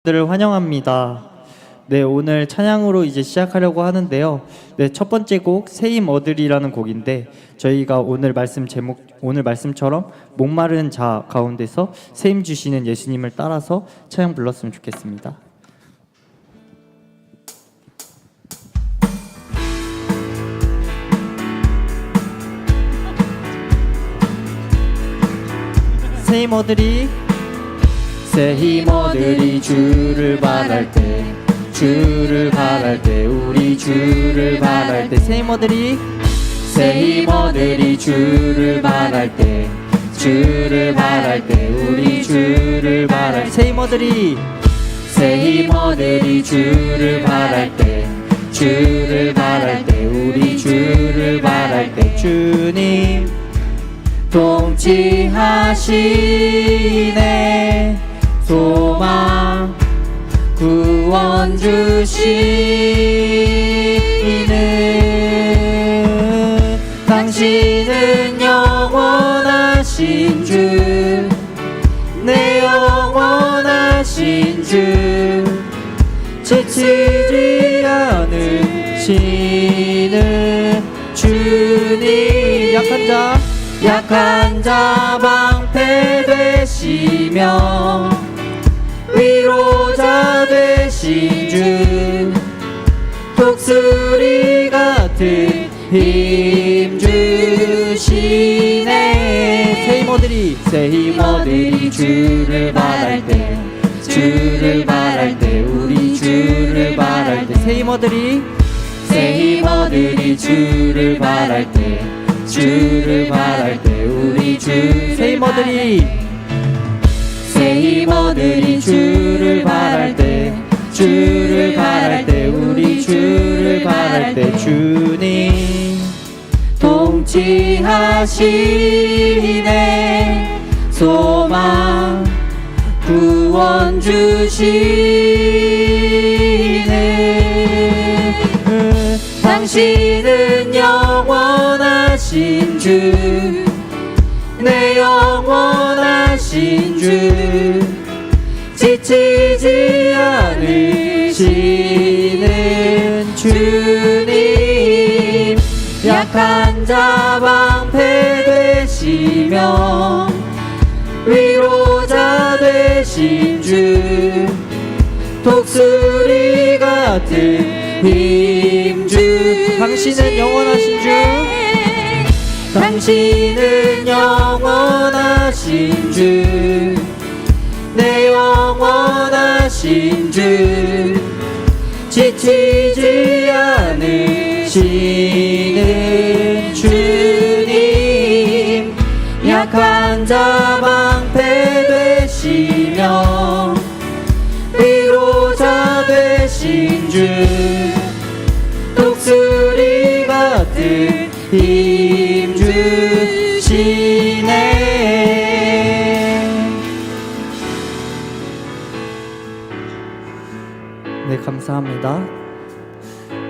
들을 환영합니다. 네, 오늘 찬양으로 이제 시작하려고 하는데요. 네, 첫 번째 곡 새힘 얻으리라는 곡인데 저희가 오늘 말씀처럼 목마른 자 가운데서 새힘 주시는 예수님을 따라서 찬양 불렀으면 좋겠습니다. 새힘 얻으리 새힘 얻으리 주를 바랄 때 우리 주를 바랄 때 새힘 얻으리 새힘 얻으리 주를 바랄 때 우리 주를 바랄 때 새힘 얻으리 새힘 얻으리 주를 바랄 때 우리 주를 바랄 때 주님 통치하시네 소망 구원 주시는 당신은 영원하신 주 내 영원하신 주 지치지 않으시는 주님 약한 자 방패 되시며 위로자 되신 주 독수리 같은 힘 주시네 새힘 얻으리 주를 바랄 때 우리 주를 바랄 때 새힘 얻으리 주를 바랄 때 우리 주 새힘 얻으리 주를 바랄 때 우리 주를 바랄 때 주님 통치하시네 소망 구원 주시네 당신은 영원하신 주 내 영원하신 주 지치지 않으시는 주님 약한 자 방패 되시며 위로자 되신 주 독수리 같은 힘 주 당신은 영원하신 주 당신은 영원하신 주 내 영원하신 주 지치지 않으시는 주님 약한 자 방패 되시며 위로자 되신 주 독수리 같은 힘 주시네. 네, 감사합니다.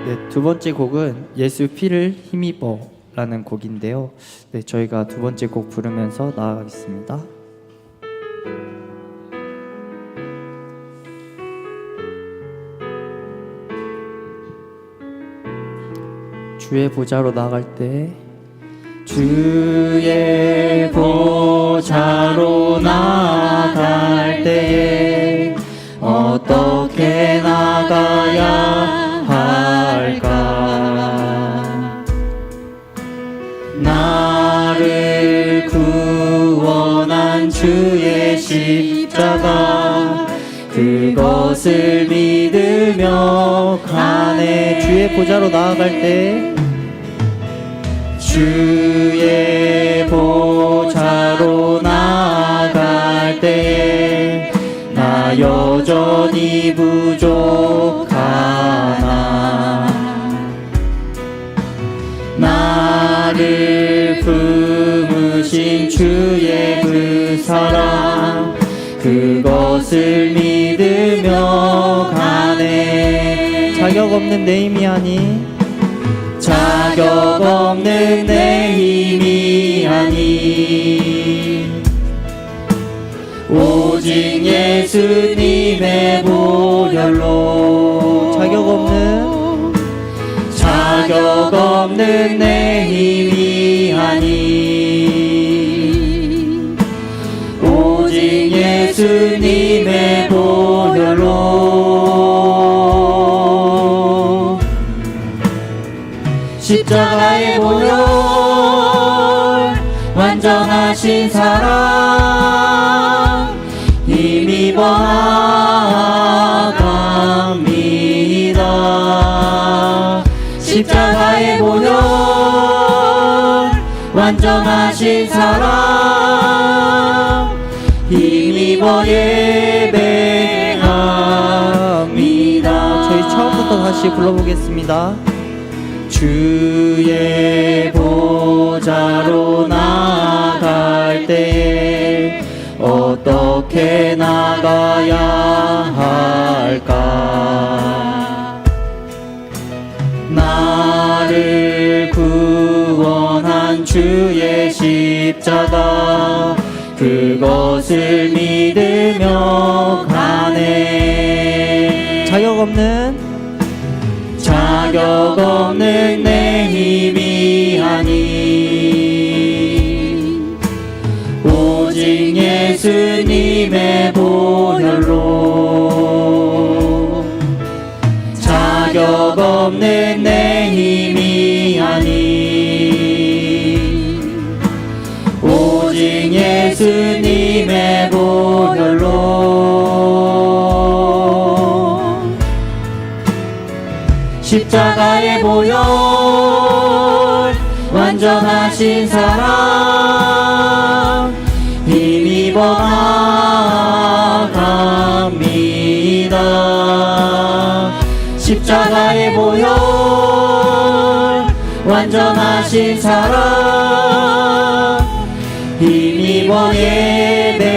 네, 두 번째 곡은 예수 피를 힘입어 라는 곡인데요. 네, 저희가 두 번째 곡 부르면서 나아가겠습니다. 주의 보좌로 나갈 때 주의 보좌로 나갈 때에 어떻게 나가야 할까 나를 구원한 주의 십자가 그것을 믿으며 가네 주의 보좌로 나아갈 때 주의 보좌로 나아갈 때에 나 여전히 부족하나 나를 품으신 주의 그 사랑 그것을 믿으며 가네 자격 없는 내 힘이 아니 자격 없는 내 힘이 아니 오직 예수님의 보 보혈로 자격 없는 내 힘이 아니 오직 예수님의 보혈로 십자가의 보혈 완전하신 사랑 힘입어 나갑니다. 십자가의 보혈 완전하신 사랑 힘입어 예배합니다. 저희 처음부터 다시 불러보겠습니다. 주의 보좌로 나갈 때에 어떻게 나가야 할까? 나를 구원한 주의 십자가 그것을 믿으며 가네. 자격 없는 내 힘이 아니 오직 예수님의 보혈로 자격 없는 내 힘이 아니 오직 예수님의 보혈로 십자가의 보혈 완전하신 사랑 힘입어 나갑니다. 십자가의 보혈 완전하신 사랑 힘입어 예배합니다.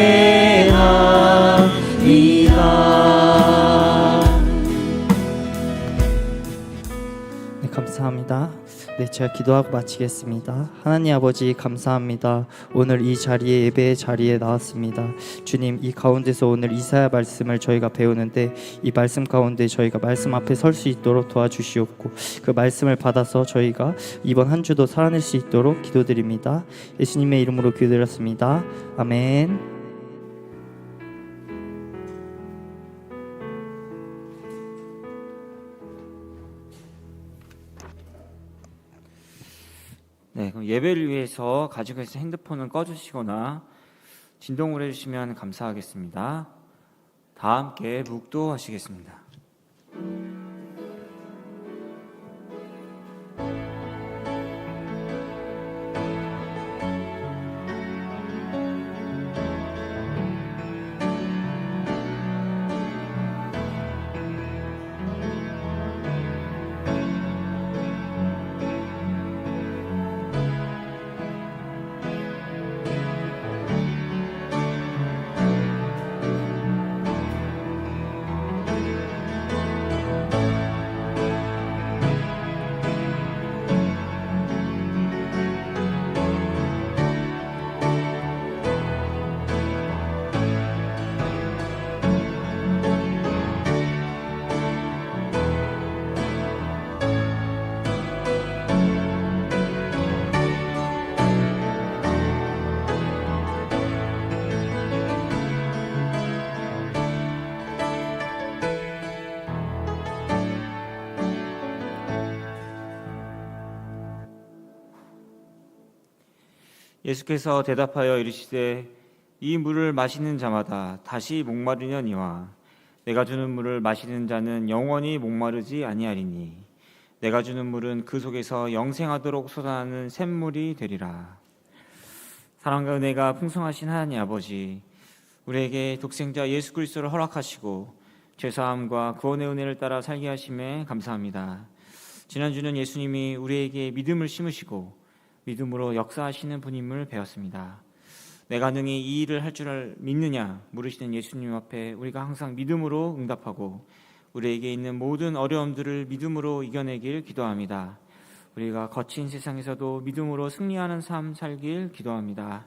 감사합니다. 네, 제가 기도하고 마치겠습니다. 하나님 아버지 감사합니다. 오늘 이 자리에 예배의 자리에 나왔습니다. 주님, 이 가운데서 오늘 이사야 말씀을 저희가 배우는데 이 말씀 가운데 저희가 말씀 앞에 설 수 있도록 도와주시옵고 그 말씀을 받아서 저희가 이번 한 주도 살아낼 수 있도록 기도드립니다. 예수님의 이름으로 기도드렸습니다. 아멘. 네, 그럼 예배를 위해서 가지고 계신 핸드폰은 꺼주시거나 진동을 해주시면 감사하겠습니다. 다 함께 묵도하시겠습니다. 예수께서 대답하여 이르시되 이 물을 마시는 자마다 다시 목마르려니와 내가 주는 물을 마시는 자는 영원히 목마르지 아니하리니 내가 주는 물은 그 속에서 영생하도록 솟아나는 샘물이 되리라. 사랑과 은혜가 풍성하신 하나님 아버지, 우리에게 독생자 예수 그리스도를 허락하시고 죄사함과 구원의 은혜를 따라 살게 하심에 감사합니다. 지난주는 예수님이 우리에게 믿음을 심으시고 믿음으로 역사하시는 분임을 배웠습니다. 내가 능히 이 일을 할 줄 믿느냐 물으시는 예수님 앞에 우리가 항상 믿음으로 응답하고 우리에게 있는 모든 어려움들을 믿음으로 이겨내길 기도합니다. 우리가 거친 세상에서도 믿음으로 승리하는 삶 살길 기도합니다.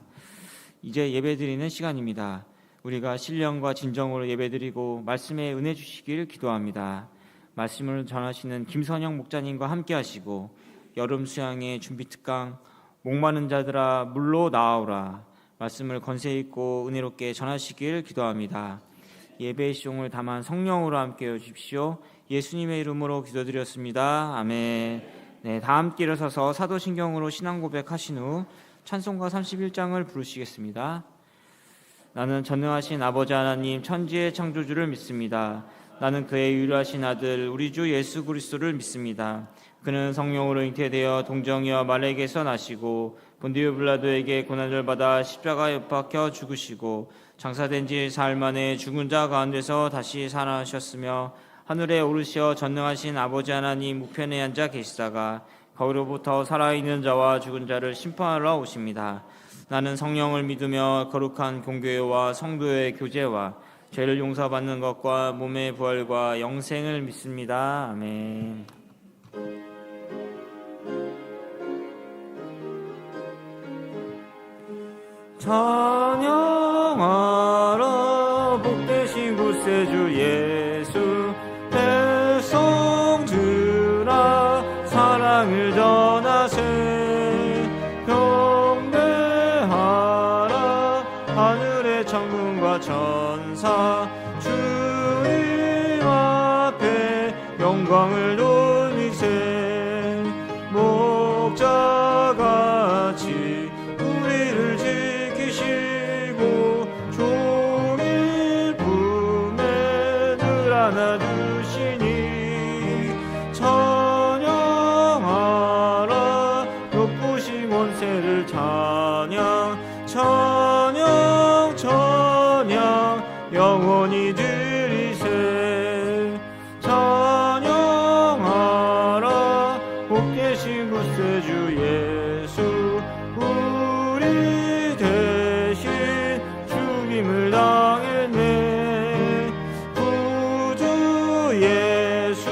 이제 예배드리는 시간입니다. 우리가 신령과 진정으로 예배드리고 말씀에 은혜 주시길 기도합니다. 말씀을 전하시는 김선영 목자님과 함께 하시고 여름 수양의 준비 특강 목마른 자들아 물로 나아오라 말씀을 권세 있고 은혜롭게 전하시길 기도합니다. 예배의 시종을 담은 성령으로 함께 해주십시오. 예수님의 이름으로 기도드렸습니다. 아멘. 네, 다 함께 일어서서 사도신경으로 신앙 고백하신 후 찬송가 31장을 부르시겠습니다. 나는 전능하신 아버지 하나님 천지의 창조주를 믿습니다. 나는 그의 유일하신 아들 우리 주 예수 그리스도를 믿습니다. 그는 성령으로 잉태되어 동정이와 말에게서 나시고 본디오 빌라도에게 고난을 받아 십자가에 못 박혀 죽으시고 장사된 지 사흘 만에 죽은 자 가운데서 다시 살아나셨으며 하늘에 오르시어 전능하신 아버지 하나님 우편에 앉아 계시다가 거기로부터 살아있는 자와 죽은 자를 심판하러 오십니다. 나는 성령을 믿으며 거룩한 공교회와 성도의 교제와 죄를 용서받는 것과 몸의 부활과 영생을 믿습니다. 아멘. 찬양하라 복되신 구세주 예수 백성들아 사랑을 전하세 경배하라 하늘의 천군과 천사 주님 앞에 영광을 돌리세 목자같이 우리를 지키시고 종일 품에 늘 안아주시니 찬양하라 높으신 권세를 찬양 찬양 찬양 영원히 드리세 찬양하라 복되신 구세주 예수 우리 대신 죽임을 당했네 구주 예수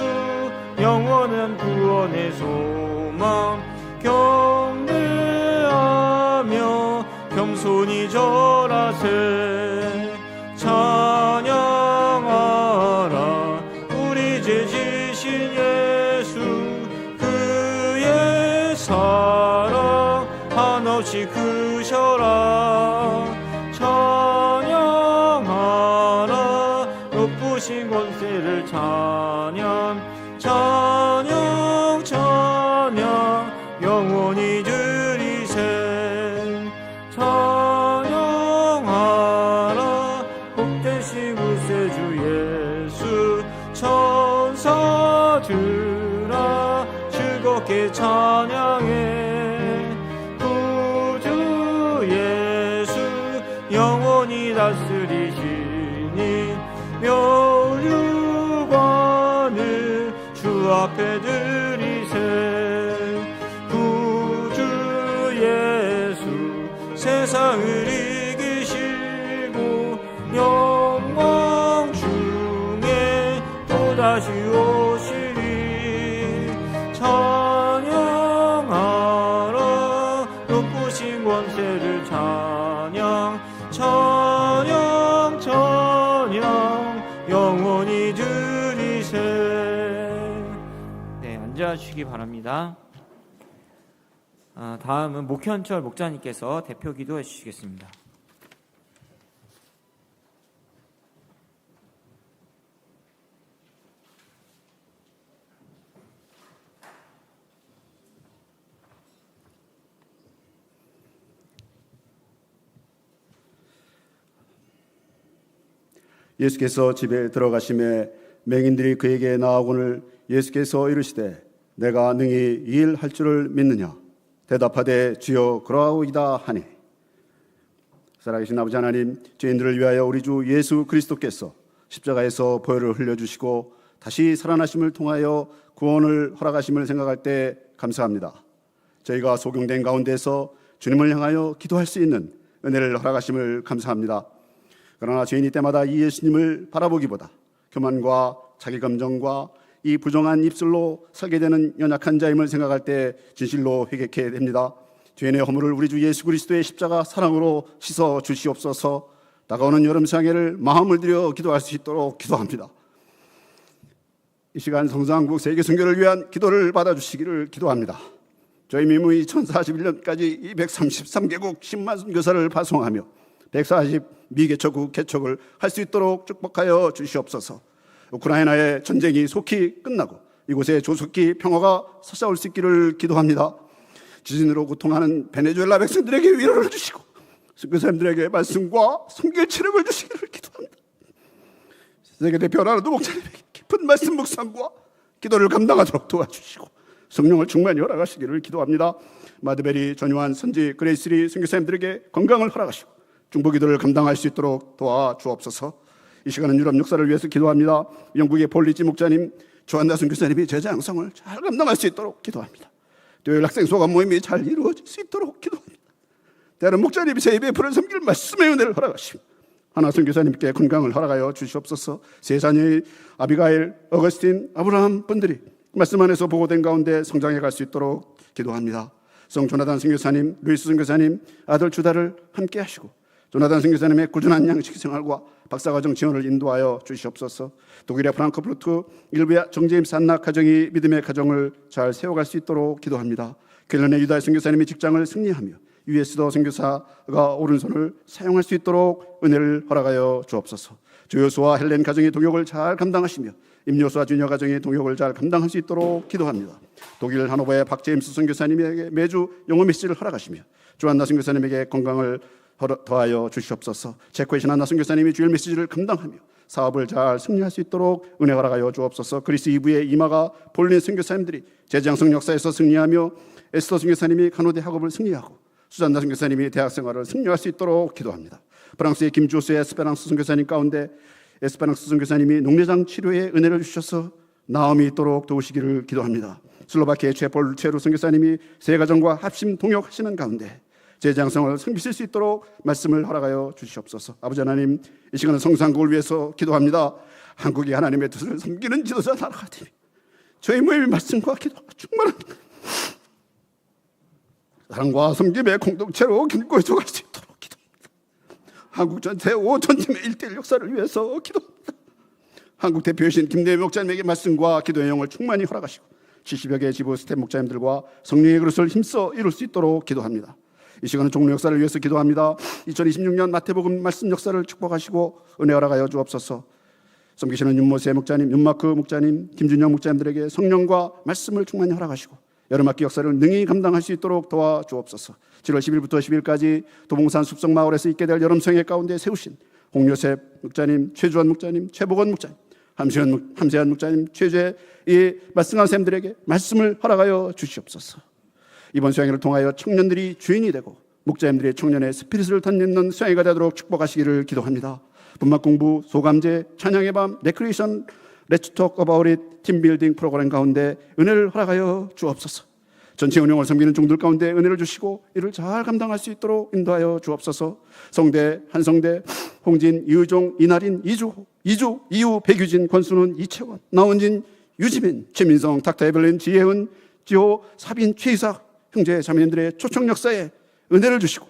영원한 구원의 소망 경배하며 겸손히 절하세 찬양하라 우리 죄 지신 예수 그의 사랑 한없이 크셔라 찬양하라 높으신 권세를 찬양 찬양 찬양 영원히 드리세 찬양하라 복되신 구세주 예수 천사들아 즐겁게 찬양해 구주 예수 영원히 다스리시니 멸류관을 주 앞에 드리세 구주 예수 세상을 이기시고 영광 중에 또다시 오시리 찬양하라 높으신 권세를 찬양 찬양 찬양 영원히 드리세. 네, 앉아주시기 바랍니다. 다음은 목현철 목자님께서 대표 기도해 주시겠습니다. 예수께서 집에 들어가심에 맹인들이 그에게 나아오거늘 예수께서 이르시되 내가 능히 이 일 할 줄을 믿느냐 대답하되 주여 그러하오이다 하니 살아계신 아버지 하나님 죄인들을 위하여 우리 주 예수 그리스도께서 십자가에서 보혈을 흘려주시고 다시 살아나심을 통하여 구원을 허락하심을 생각할 때 감사합니다. 저희가 소경된 가운데서 주님을 향하여 기도할 수 있는 은혜를 허락하심을 감사합니다. 그러나 죄인이 때마다 이 예수님을 바라보기보다 교만과 자기감정과 이 부정한 입술로 살게 되는 연약한 자임을 생각할 때 진실로 회개케 됩니다. 죄인의 허물을 우리 주 예수 그리스도의 십자가 사랑으로 씻어 주시옵소서. 다가오는 여름 상해를 마음을 들여 기도할 수 있도록 기도합니다. 이 시간 성서한국 세계 선교를 위한 기도를 받아주시기를 기도합니다. 저희 미무이 1041년까지 233개국 10만 선교사를 파송하며 140 미개척국 개척을 할 수 있도록 축복하여 주시옵소서. 우크라이나의 전쟁이 속히 끝나고 이곳에 조속히 평화가 찾아올 수 있기를 기도합니다. 지진으로 고통하는 베네수엘라 백성들에게 위로를 주시고 선교사님들에게 말씀과 섬길 체력을 주시기를 기도합니다. 세계대표 나라도 목사님에게 깊은 말씀 묵상과 기도를 감당하도록 도와주시고 성령을 충만히 허락하시기를 기도합니다. 마드베리, 전요한, 선지, 그레이스리 선교사님들에게 건강을 허락하시고 중보기도를 감당할 수 있도록 도와주옵소서. 이 시간은 유럽 역사를 위해서 기도합니다. 영국의 폴리지 목자님, 조한나 선교사님이 제자 양성을 잘 감당할 수 있도록 기도합니다. 토요일 학생 소감 모임이 잘 이루어질 수 있도록 기도합니다. 대한 목자님이 제 입에 불을 섬길 말씀의 은혜를 허락하시고 하나 선교사님께 건강을 허락하여 주시옵소서. 세 자녀의 아비가일, 어거스틴, 아브라함 분들이 말씀 안에서 보고된 가운데 성장해 갈 수 있도록 기도합니다. 성 조나단 선교사님, 루이스 선교사님, 아들 주다를 함께 하시고 조나단 선교사님의 꾸준한 양식 생활과 박사과정 지원을 인도하여 주시옵소서. 독일의 프랑크푸르트 일부의 정재임 산나 가정이 믿음의 가정을 잘 세워갈 수 있도록 기도합니다. 켈런의 유다 선교사님이 직장을 승리하며 US도 선교사가 오른손을 사용할 수 있도록 은혜를 허락하여 주옵소서. 조효수와 헬렌 가정의 동역을 잘 감당하시며 임요수와 주녀 가정의 동역을 잘 감당할 수 있도록 기도합니다. 독일 하노버의 박제임스 선교사님에게 매주 영어 메시지를 허락하시며 조한나 선교사님에게 건강을 더하여 주시옵소서. 체코의 신한나 선교사님이 주일 메시지를 감당하며 사업을 잘 승리할 수 있도록 은혜 허락하여 주옵소서. 그리스 2부의 이마가 볼린 선교사님들이 제장성 역사에서 승리하며 에스더 선교사님이 간호대 학업을 승리하고 수잔나 선교사님이 대학 생활을 승리할 수 있도록 기도합니다. 프랑스의 김주스의 에스페랑스 선교사님 가운데 에스페랑스 선교사님이 녹내장 치료에 은혜를 주셔서 나음이 있도록 도우시기를 기도합니다. 슬로바키아의 최폴 체루 선교사님이 세 가정과 합심 동역하시는 가운데 제장성을 섬기실 수 있도록 말씀을 허락하여 주시옵소서. 아버지 하나님, 이 시간은 성산국을 위해서 기도합니다. 한국이 하나님의 뜻을 섬기는 지도자 나라가 되니 저희 모임의 말씀과 기도가 충만한 사랑과 섬김의 공동체로 견고해져 갈 수 있도록 기도합니다. 한국 전체 5천님의 1대1 역사를 위해서 기도합니다. 한국 대표이신 김대회 목자님에게 말씀과 기도의 영을 충만히 허락하시고 70여 개의 지부 스텝 목자님들과 성령의 그릇을 힘써 이룰 수 있도록 기도합니다. 이 시간은 종로 역사를 위해서 기도합니다. 2026년 마태복음 말씀 역사를 축복하시고 은혜 허락하여 주옵소서. 섬기시는 윤모세 목자님, 윤마크 목자님, 김준영 목자님들에게 성령과 말씀을 충만히 허락하시고 여름학기 역사를 능히 감당할 수 있도록 도와주옵소서. 7월 10일부터 10일까지 도봉산 숲속마을에서 있게 될 여름성회 가운데 세우신 홍요셉 목자님, 최주환 목자님, 최복원 목자님, 함세한 목자님, 최재 이 말씀한 쌤들에게 말씀을 허락하여 주시옵소서. 이번 수양회를 통하여 청년들이 주인이 되고 목자님들의 청년의 스피릿을 던지는 수양회가 되도록 축복하시기를 기도합니다. 분막 공부, 소감제, 찬양의 밤, 레크레이션, Let's Talk About It 팀빌딩 프로그램 가운데 은혜를 허락하여 주옵소서. 전체 운영을 섬기는 종들 가운데 은혜를 주시고 이를 잘 감당할 수 있도록 인도하여 주옵소서. 성대, 한성대, 홍진, 이의종, 이나린, 이주, 이유, 백유진, 권순은, 이채원, 나원진, 유지민, 최민성, 닥터 에벨린, 지혜은, 지호, 사빈, 최이삭 형제 자매님들의 초청 역사에 은혜를 주시고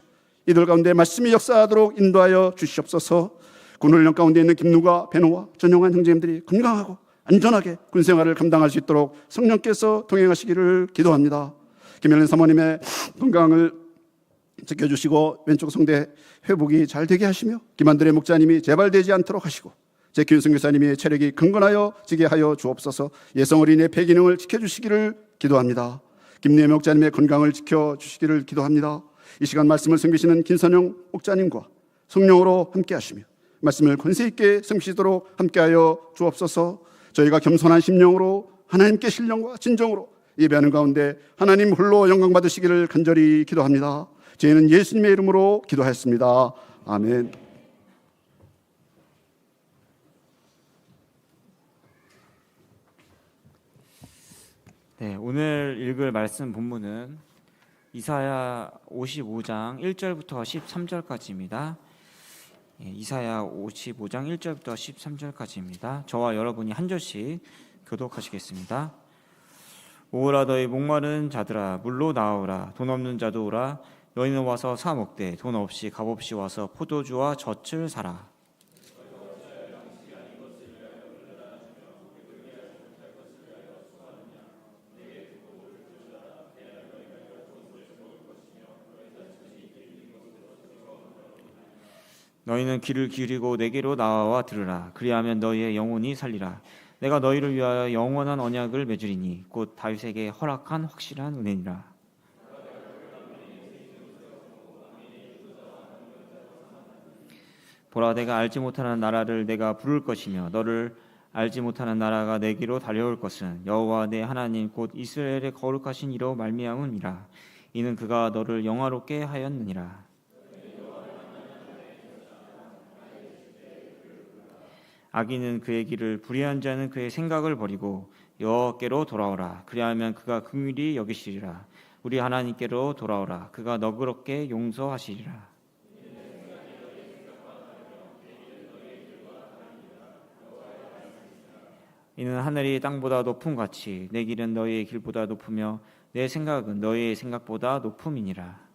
이들 가운데 말씀이 역사하도록 인도하여 주시옵소서. 군훈련 가운데 있는 김누가, 배노와 전용환 형제님들이 건강하고 안전하게 군생활을 감당할 수 있도록 성령께서 동행하시기를 기도합니다. 김현린 사모님의 건강을 지켜주시고 왼쪽 성대 회복이 잘 되게 하시며 김한들의 목자님이 재발되지 않도록 하시고 제키윤 선교사님의 체력이 강건하여 지게 하여 주옵소서. 예성어린의 폐기능을 지켜주시기를 기도합니다. 김내의 목자님의 건강을 지켜주시기를 기도합니다. 이 시간 말씀을 섬기시는 김선영 목자님과 성령으로 함께 하시며 말씀을 권세 있게 섬기시도록 함께하여 주옵소서. 저희가 겸손한 심령으로 하나님께 신령과 진정으로 예배하는 가운데 하나님 홀로 영광 받으시기를 간절히 기도합니다. 저희는 예수님의 이름으로 기도하였습니다. 아멘. 네, 오늘 읽을 말씀 본문은 이사야 55장 1절부터 13절까지입니다. 이사야 55장 1절부터 13절까지입니다. 저와 여러분이 한 절씩 교독하시겠습니다. 오라 너희 목마른 자들아 물로 나오라 돈 없는 자도 오라 너희는 와서 사 먹되 돈 없이 값 없이 와서 포도주와 젖을 사라. 너희는 귀를 기울이고 내게로 나와 들으라. 그리하면 너희의 영혼이 살리라. 내가 너희를 위하여 영원한 언약을 맺으리니 곧 다윗에게 허락한 확실한 은혜니라. 보라, 내가 알지 못하는 나라를 내가 부를 것이며 너를 알지 못하는 나라가 내게로 달려올 것은 여호와 내 하나님 곧 이스라엘의 거룩하신 이로 말미암음이라. 이는 그가 너를 영화롭게 하였느니라. 악인은 그의 길을, 불의한 자는 그의 생각을 버리고 여호와께로 돌아오라. 그리하면 그가 긍휼히 여기시리라. 우리 하나님께로 돌아오라. 그가 너그럽게 용서하시리라. 이는 하늘이 땅보다 높음 같이 내 길은 너희의 길보다 높으며 내 생각은 너희의 생각보다 높음이니라.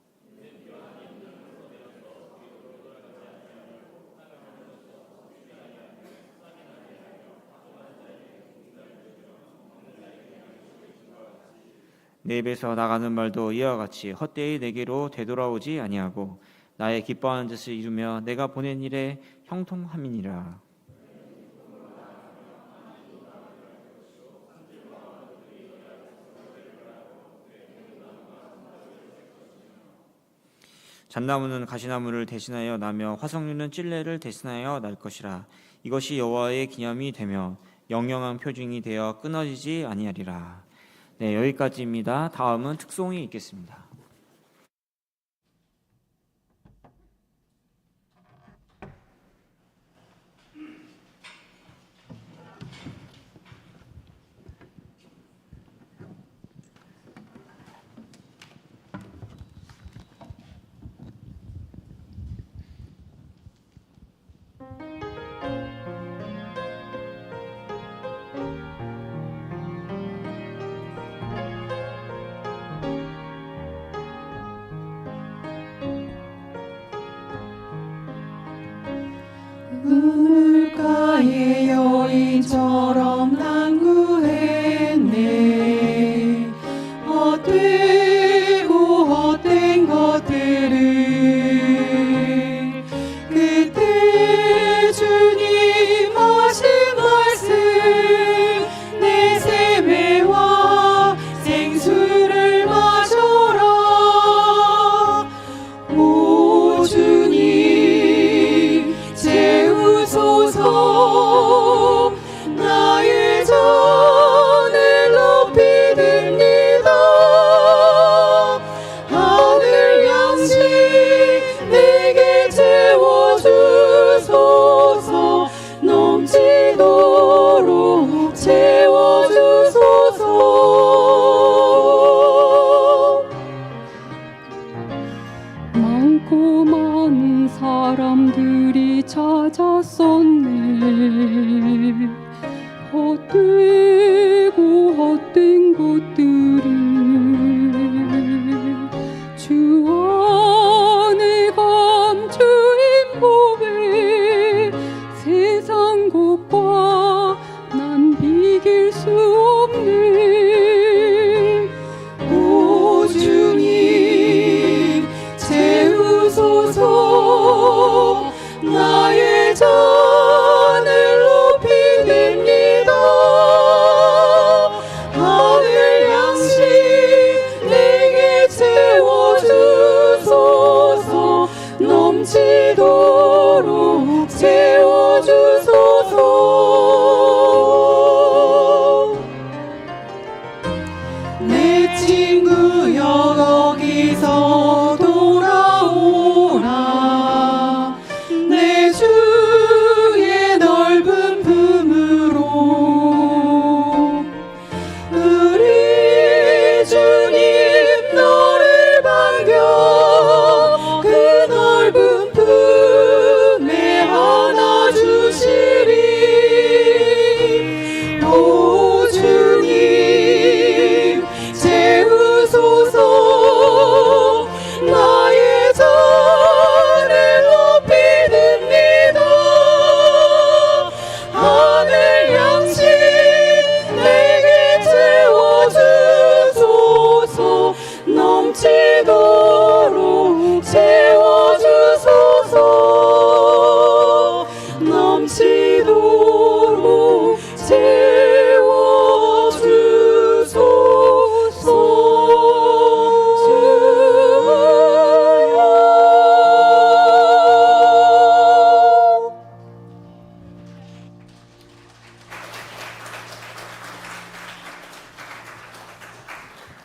내 입에서 나가는 말도 이와 같이 헛되이 내게로 되돌아오지 아니하고 나의 기뻐하는 뜻을 이루며 내가 보낸 일에 형통함이니라. 잣나무는 가시나무를 대신하여 나며 화석류는 찔레를 대신하여 날 것이라. 이것이 여호와의 기념이 되며 영영한 표징이 되어 끊어지지 아니하리라. 네, 여기까지입니다. 다음은 특송이 있겠습니다.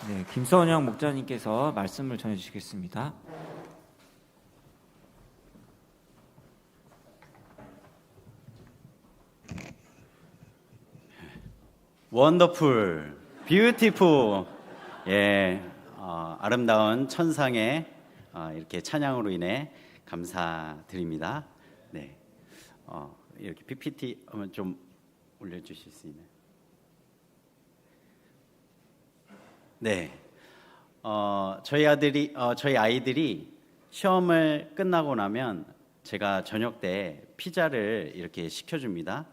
네, 김선영 목자님께서 말씀을 전해 주시겠습니다. 원더풀, 뷰티풀. 예, 아름다운 천상의 이렇게 찬양으로 인해 감사드립니다. 네, 이렇게 PPT 한번 좀 올려주실 수 있나요? 네, 저희 아이들이 시험을 끝나고 나면 제가 저녁 때 피자를 이렇게 시켜줍니다.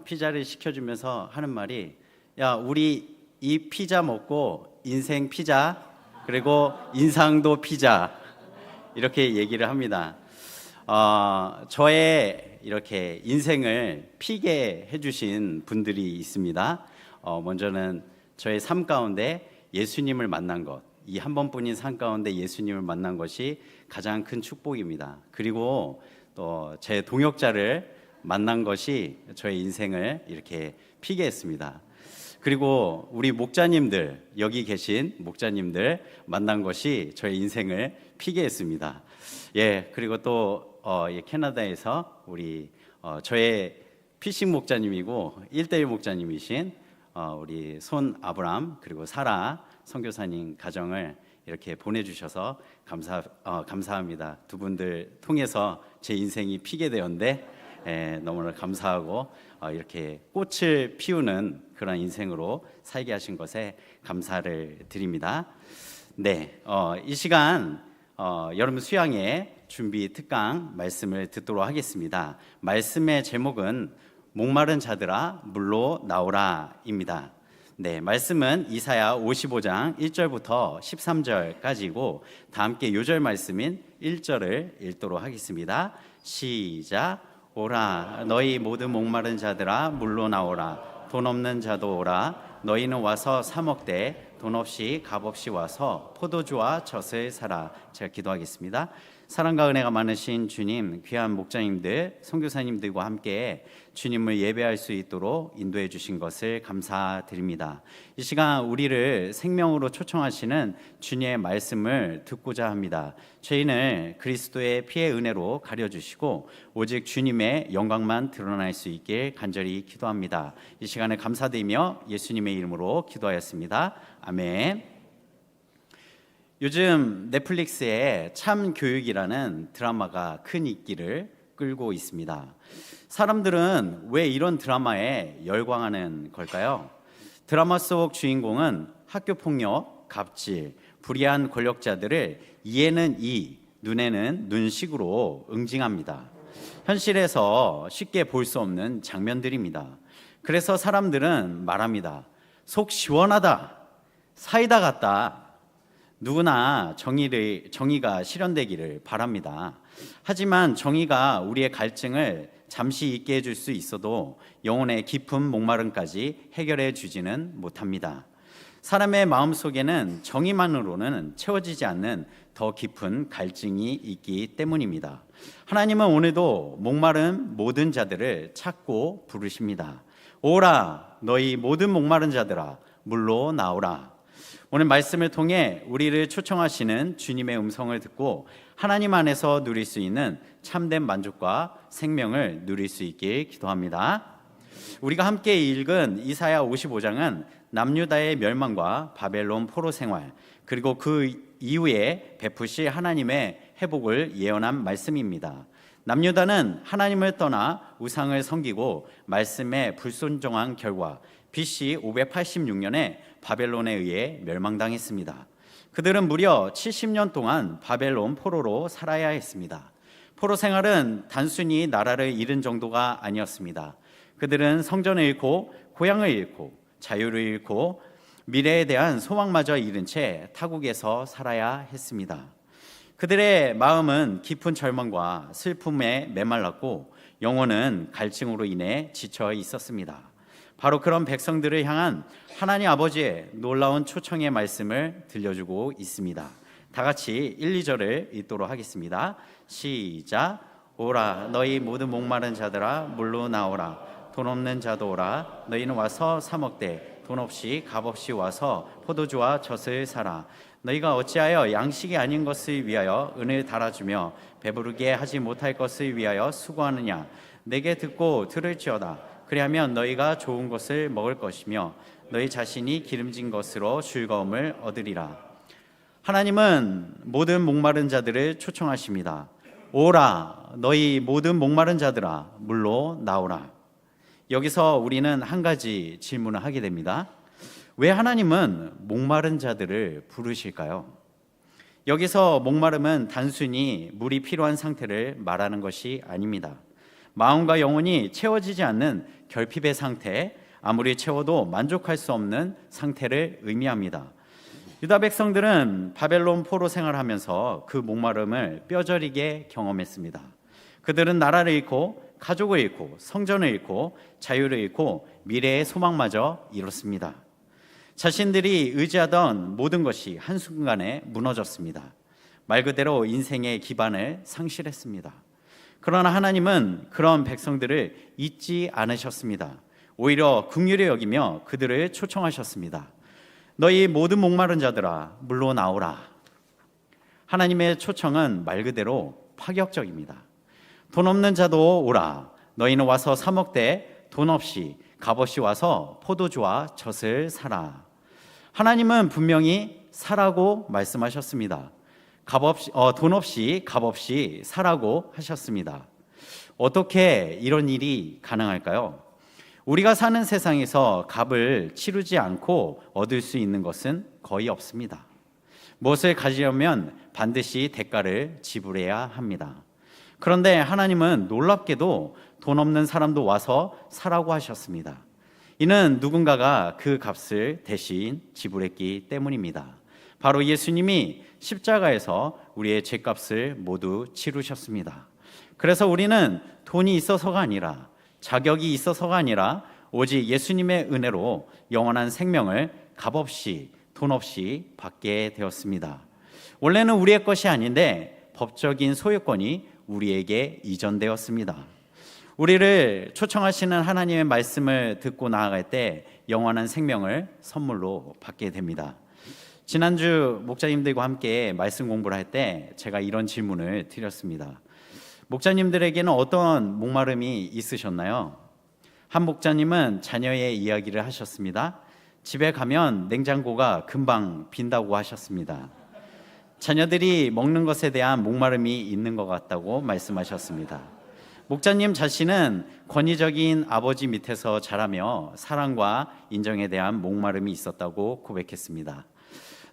피자를 시켜주면서 하는 말이, 야, 우리 이 피자 먹고 인생 피자, 그리고 인상도 피자, 이렇게 얘기를 합니다. 저의 이렇게 인생을 피게 해주신 분들이 있습니다. 먼저는 저의 삶 가운데 예수님을 만난 것, 이 한 번뿐인 삶 가운데 예수님을 만난 것이 가장 큰 축복입니다. 그리고 또 제 동역자를 만난 것이 저의 인생을 이렇게 피게 했습니다. 그리고 우리 목자님들, 여기 계신 목자님들 만난 것이 저의 인생을 피게 했습니다. 예, 그리고 또 캐나다에서 우리 저의 피싱 목자님이고 1:1 목자님이신 우리 손 아브람 그리고 사라 선교사님 가정을 이렇게 보내주셔서 감사합니다. 두 분들 통해서 제 인생이 피게 되었는데 너무나 감사하고 이렇게 꽃을 피우는 그런 인생으로 살게 하신 것에 감사를 드립니다. 네, 이 시간 여러분 수양의 준비 특강 말씀을 듣도록 하겠습니다. 말씀의 제목은 목마른 자들아 물로 나오라입니다. 네, 말씀은 이사야 55장 1절부터 13절까지고 다 함께 요절 말씀인 1절을 읽도록 하겠습니다. 시작. 오라 너희 모두 목마른 자들아 물로 나오라 돈 없는 자도 오라 너희는 와서 사 먹되 돈 없이 값 없이 와서 포도주와 젖을 사라. 제가 기도하겠습니다. 사랑과 은혜가 많으신 주님, 귀한 목자님들, 선교사님들과 함께 주님을 예배할 수 있도록 인도해 주신 것을 감사드립니다. 이 시간 우리를 생명으로 초청하시는 주님의 말씀을 듣고자 합니다. 죄인을 그리스도의 피의 은혜로 가려주시고 오직 주님의 영광만 드러날 수 있길 간절히 기도합니다. 이 시간에 감사드리며 예수님의 이름으로 기도하였습니다. 아멘. 요즘 넷플릭스에 참교육이라는 드라마가 큰 인기를 끌고 있습니다. 사람들은 왜 이런 드라마에 열광하는 걸까요? 드라마 속 주인공은 학교폭력, 갑질, 불의한 권력자들을 이에는 이, 눈에는 눈식으로 응징합니다. 현실에서 쉽게 볼 수 없는 장면들입니다. 그래서 사람들은 말합니다. 속 시원하다, 사이다 같다. 누구나 정의가 실현되기를 바랍니다. 하지만 정의가 우리의 갈증을 잠시 잊게 해줄 수 있어도 영혼의 깊은 목마름까지 해결해 주지는 못합니다. 사람의 마음속에는 정의만으로는 채워지지 않는 더 깊은 갈증이 있기 때문입니다. 하나님은 오늘도 목마른 모든 자들을 찾고 부르십니다. 오라 너희 모든 목마른 자들아 물로 나오라. 오늘 말씀을 통해 우리를 초청하시는 주님의 음성을 듣고 하나님 안에서 누릴 수 있는 참된 만족과 생명을 누릴 수 있길 기도합니다. 우리가 함께 읽은 이사야 55장은 남유다의 멸망과 바벨론 포로 생활 그리고 그 이후에 베푸실 하나님의 회복을 예언한 말씀입니다. 남유다는 하나님을 떠나 우상을 섬기고 말씀에 불순종한 결과 BC 586년에 바벨론에 의해 멸망당했습니다. 그들은 무려 70년 동안 바벨론 포로로 살아야 했습니다. 포로 생활은 단순히 나라를 잃은 정도가 아니었습니다. 그들은 성전을 잃고 고향을 잃고 자유를 잃고 미래에 대한 소망마저 잃은 채 타국에서 살아야 했습니다. 그들의 마음은 깊은 절망과 슬픔에 메말랐고 영혼은 갈증으로 인해 지쳐 있었습니다. 바로 그런 백성들을 향한 하나님 아버지의 놀라운 초청의 말씀을 들려주고 있습니다. 다 같이 1, 2절을 읽도록 하겠습니다. 시작. 오라 너희 모든 목마른 자들아 물로 나오라 돈 없는 자도 오라 너희는 와서 사 먹되 돈 없이 값 없이 와서 포도주와 젖을 사라. 너희가 어찌하여 양식이 아닌 것을 위하여 은을 달아주며 배부르게 하지 못할 것을 위하여 수고하느냐. 내게 듣고 들을지어다. 그리하면 너희가 좋은 것을 먹을 것이며 너희 자신이 기름진 것으로 즐거움을 얻으리라. 하나님은 모든 목마른 자들을 초청하십니다. 오라, 너희 모든 목마른 자들아, 물로 나오라. 여기서 우리는 한 가지 질문을 하게 됩니다. 왜 하나님은 목마른 자들을 부르실까요? 여기서 목마름은 단순히 물이 필요한 상태를 말하는 것이 아닙니다. 마음과 영혼이 채워지지 않는 결핍의 상태, 아무리 채워도 만족할 수 없는 상태를 의미합니다. 유다 백성들은 바벨론 포로 생활하면서 그 목마름을 뼈저리게 경험했습니다. 그들은 나라를 잃고 가족을 잃고 성전을 잃고 자유를 잃고 미래의 소망마저 잃었습니다. 자신들이 의지하던 모든 것이 한순간에 무너졌습니다. 말 그대로 인생의 기반을 상실했습니다. 그러나 하나님은 그런 백성들을 잊지 않으셨습니다. 오히려 긍휼히 여기며 그들을 초청하셨습니다. 너희 모든 목마른 자들아, 물로 나오라. 하나님의 초청은 말 그대로 파격적입니다. 돈 없는 자도 오라. 너희는 와서 사 먹되 돈 없이 값 없이 와서 포도주와 젖을 사라. 하나님은 분명히 사라고 말씀하셨습니다. 돈 없이 값 없이 사라고 하셨습니다. 어떻게 이런 일이 가능할까요? 우리가 사는 세상에서 값을 치르지 않고 얻을 수 있는 것은 거의 없습니다. 무엇을 가지려면 반드시 대가를 지불해야 합니다. 그런데 하나님은 놀랍게도 돈 없는 사람도 와서 사라고 하셨습니다. 이는 누군가가 그 값을 대신 지불했기 때문입니다. 바로 예수님이 십자가에서 우리의 죄값을 모두 치르셨습니다. 그래서 우리는 돈이 있어서가 아니라 자격이 있어서가 아니라 오직 예수님의 은혜로 영원한 생명을 값없이 돈 없이 받게 되었습니다. 원래는 우리의 것이 아닌데 법적인 소유권이 우리에게 이전되었습니다. 우리를 초청하시는 하나님의 말씀을 듣고 나아갈 때 영원한 생명을 선물로 받게 됩니다. 지난주 목자님들과 함께 말씀 공부를 할 때 제가 이런 질문을 드렸습니다. 목자님들에게는 어떤 목마름이 있으셨나요? 한 목자님은 자녀의 이야기를 하셨습니다. 집에 가면 냉장고가 금방 빈다고 하셨습니다. 자녀들이 먹는 것에 대한 목마름이 있는 것 같다고 말씀하셨습니다. 목자님 자신은 권위적인 아버지 밑에서 자라며 사랑과 인정에 대한 목마름이 있었다고 고백했습니다.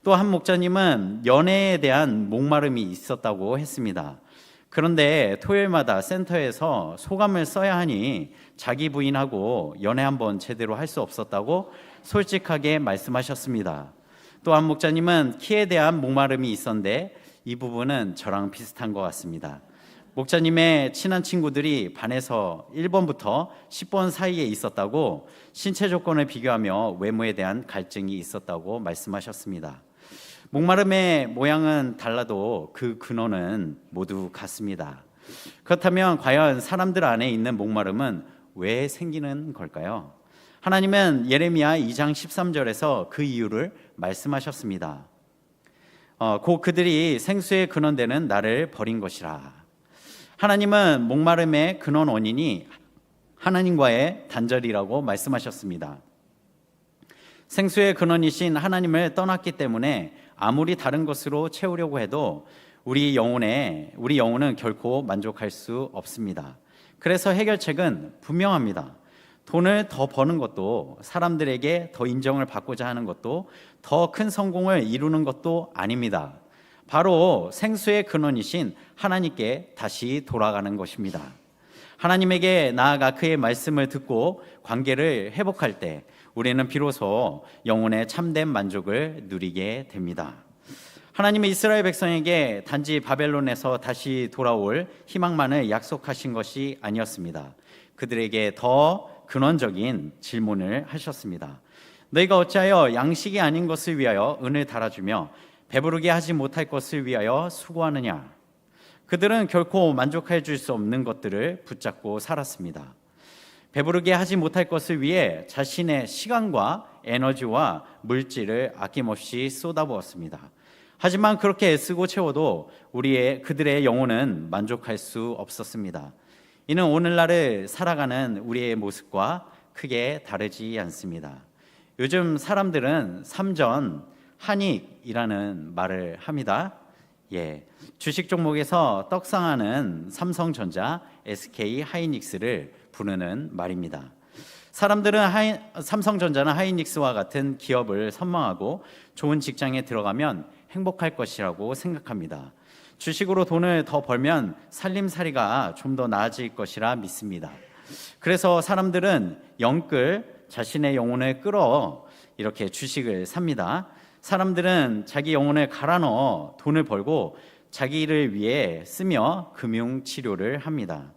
또 한 목자님은 연애에 대한 목마름이 있었다고 했습니다. 그런데 토요일마다 센터에서 소감을 써야 하니 자기 부인하고 연애 한번 제대로 할 수 없었다고 솔직하게 말씀하셨습니다. 또 한 목자님은 키에 대한 목마름이 있었는데 이 부분은 저랑 비슷한 것 같습니다. 목자님의 친한 친구들이 반에서 1번부터 10번 사이에 있었다고 신체 조건을 비교하며 외모에 대한 갈증이 있었다고 말씀하셨습니다. 목마름의 모양은 달라도 그 근원은 모두 같습니다. 그렇다면 과연 사람들 안에 있는 목마름은 왜 생기는 걸까요? 하나님은 예레미야 2장 13절에서 그 이유를 말씀하셨습니다. 곧 그들이 생수의 근원되는 나를 버린 것이라. 하나님은 목마름의 근원 원인이 하나님과의 단절이라고 말씀하셨습니다. 생수의 근원이신 하나님을 떠났기 때문에 아무리 다른 것으로 채우려고 해도 우리 영혼은 결코 만족할 수 없습니다. 그래서 해결책은 분명합니다. 돈을 더 버는 것도 사람들에게 더 인정을 받고자 하는 것도 더 큰 성공을 이루는 것도 아닙니다. 바로 생수의 근원이신 하나님께 다시 돌아가는 것입니다. 하나님에게 나아가 그의 말씀을 듣고 관계를 회복할 때 우리는 비로소 영혼의 참된 만족을 누리게 됩니다. 하나님은 이스라엘 백성에게 단지 바벨론에서 다시 돌아올 희망만을 약속하신 것이 아니었습니다. 그들에게 더 근원적인 질문을 하셨습니다. 너희가 어찌하여 양식이 아닌 것을 위하여 은을 달아주며 배부르게 하지 못할 것을 위하여 수고하느냐? 그들은 결코 만족해 줄 수 없는 것들을 붙잡고 살았습니다. 배부르게 하지 못할 것을 위해 자신의 시간과 에너지와 물질을 아낌없이 쏟아부었습니다. 하지만 그렇게 애쓰고 채워도 그들의 영혼은 만족할 수 없었습니다. 이는 오늘날을 살아가는 우리의 모습과 크게 다르지 않습니다. 요즘 사람들은 삼전 한익이라는 말을 합니다. 주식 종목에서 떡상하는 삼성전자, SK 하이닉스를 부르는 말입니다. 사람들은 삼성전자나 하이닉스와 같은 기업을 선망하고 좋은 직장에 들어가면 행복할 것이라고 생각합니다. 주식으로 돈을 더 벌면 살림살이가 좀 더 나아질 것이라 믿습니다. 그래서 사람들은 영끌 자신의 영혼을 끌어 이렇게 주식을 삽니다. 사람들은 자기 영혼을 갈아 넣어 돈을 벌고 자기를 위해 쓰며 금융치료를 합니다.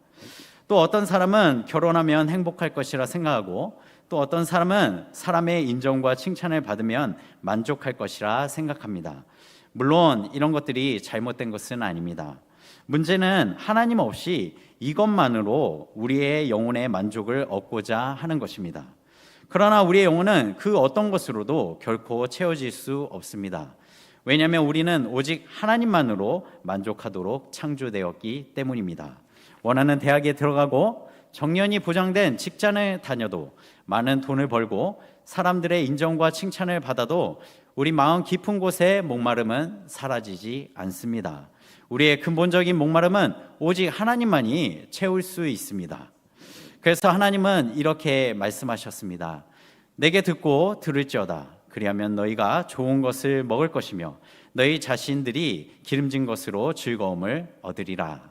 또 어떤 사람은 결혼하면 행복할 것이라 생각하고 또 어떤 사람은 사람의 인정과 칭찬을 받으면 만족할 것이라 생각합니다. 물론 이런 것들이 잘못된 것은 아닙니다. 문제는 하나님 없이 이것만으로 우리의 영혼의 만족을 얻고자 하는 것입니다. 그러나 우리의 영혼은 그 어떤 것으로도 결코 채워질 수 없습니다. 왜냐하면 우리는 오직 하나님만으로 만족하도록 창조되었기 때문입니다. 원하는 대학에 들어가고 정년이 보장된 직장을 다녀도 많은 돈을 벌고 사람들의 인정과 칭찬을 받아도 우리 마음 깊은 곳에 목마름은 사라지지 않습니다. 우리의 근본적인 목마름은 오직 하나님만이 채울 수 있습니다. 그래서 하나님은 이렇게 말씀하셨습니다. 내게 듣고 들을지어다. 그리하면 너희가 좋은 것을 먹을 것이며 너희 자신들이 기름진 것으로 즐거움을 얻으리라.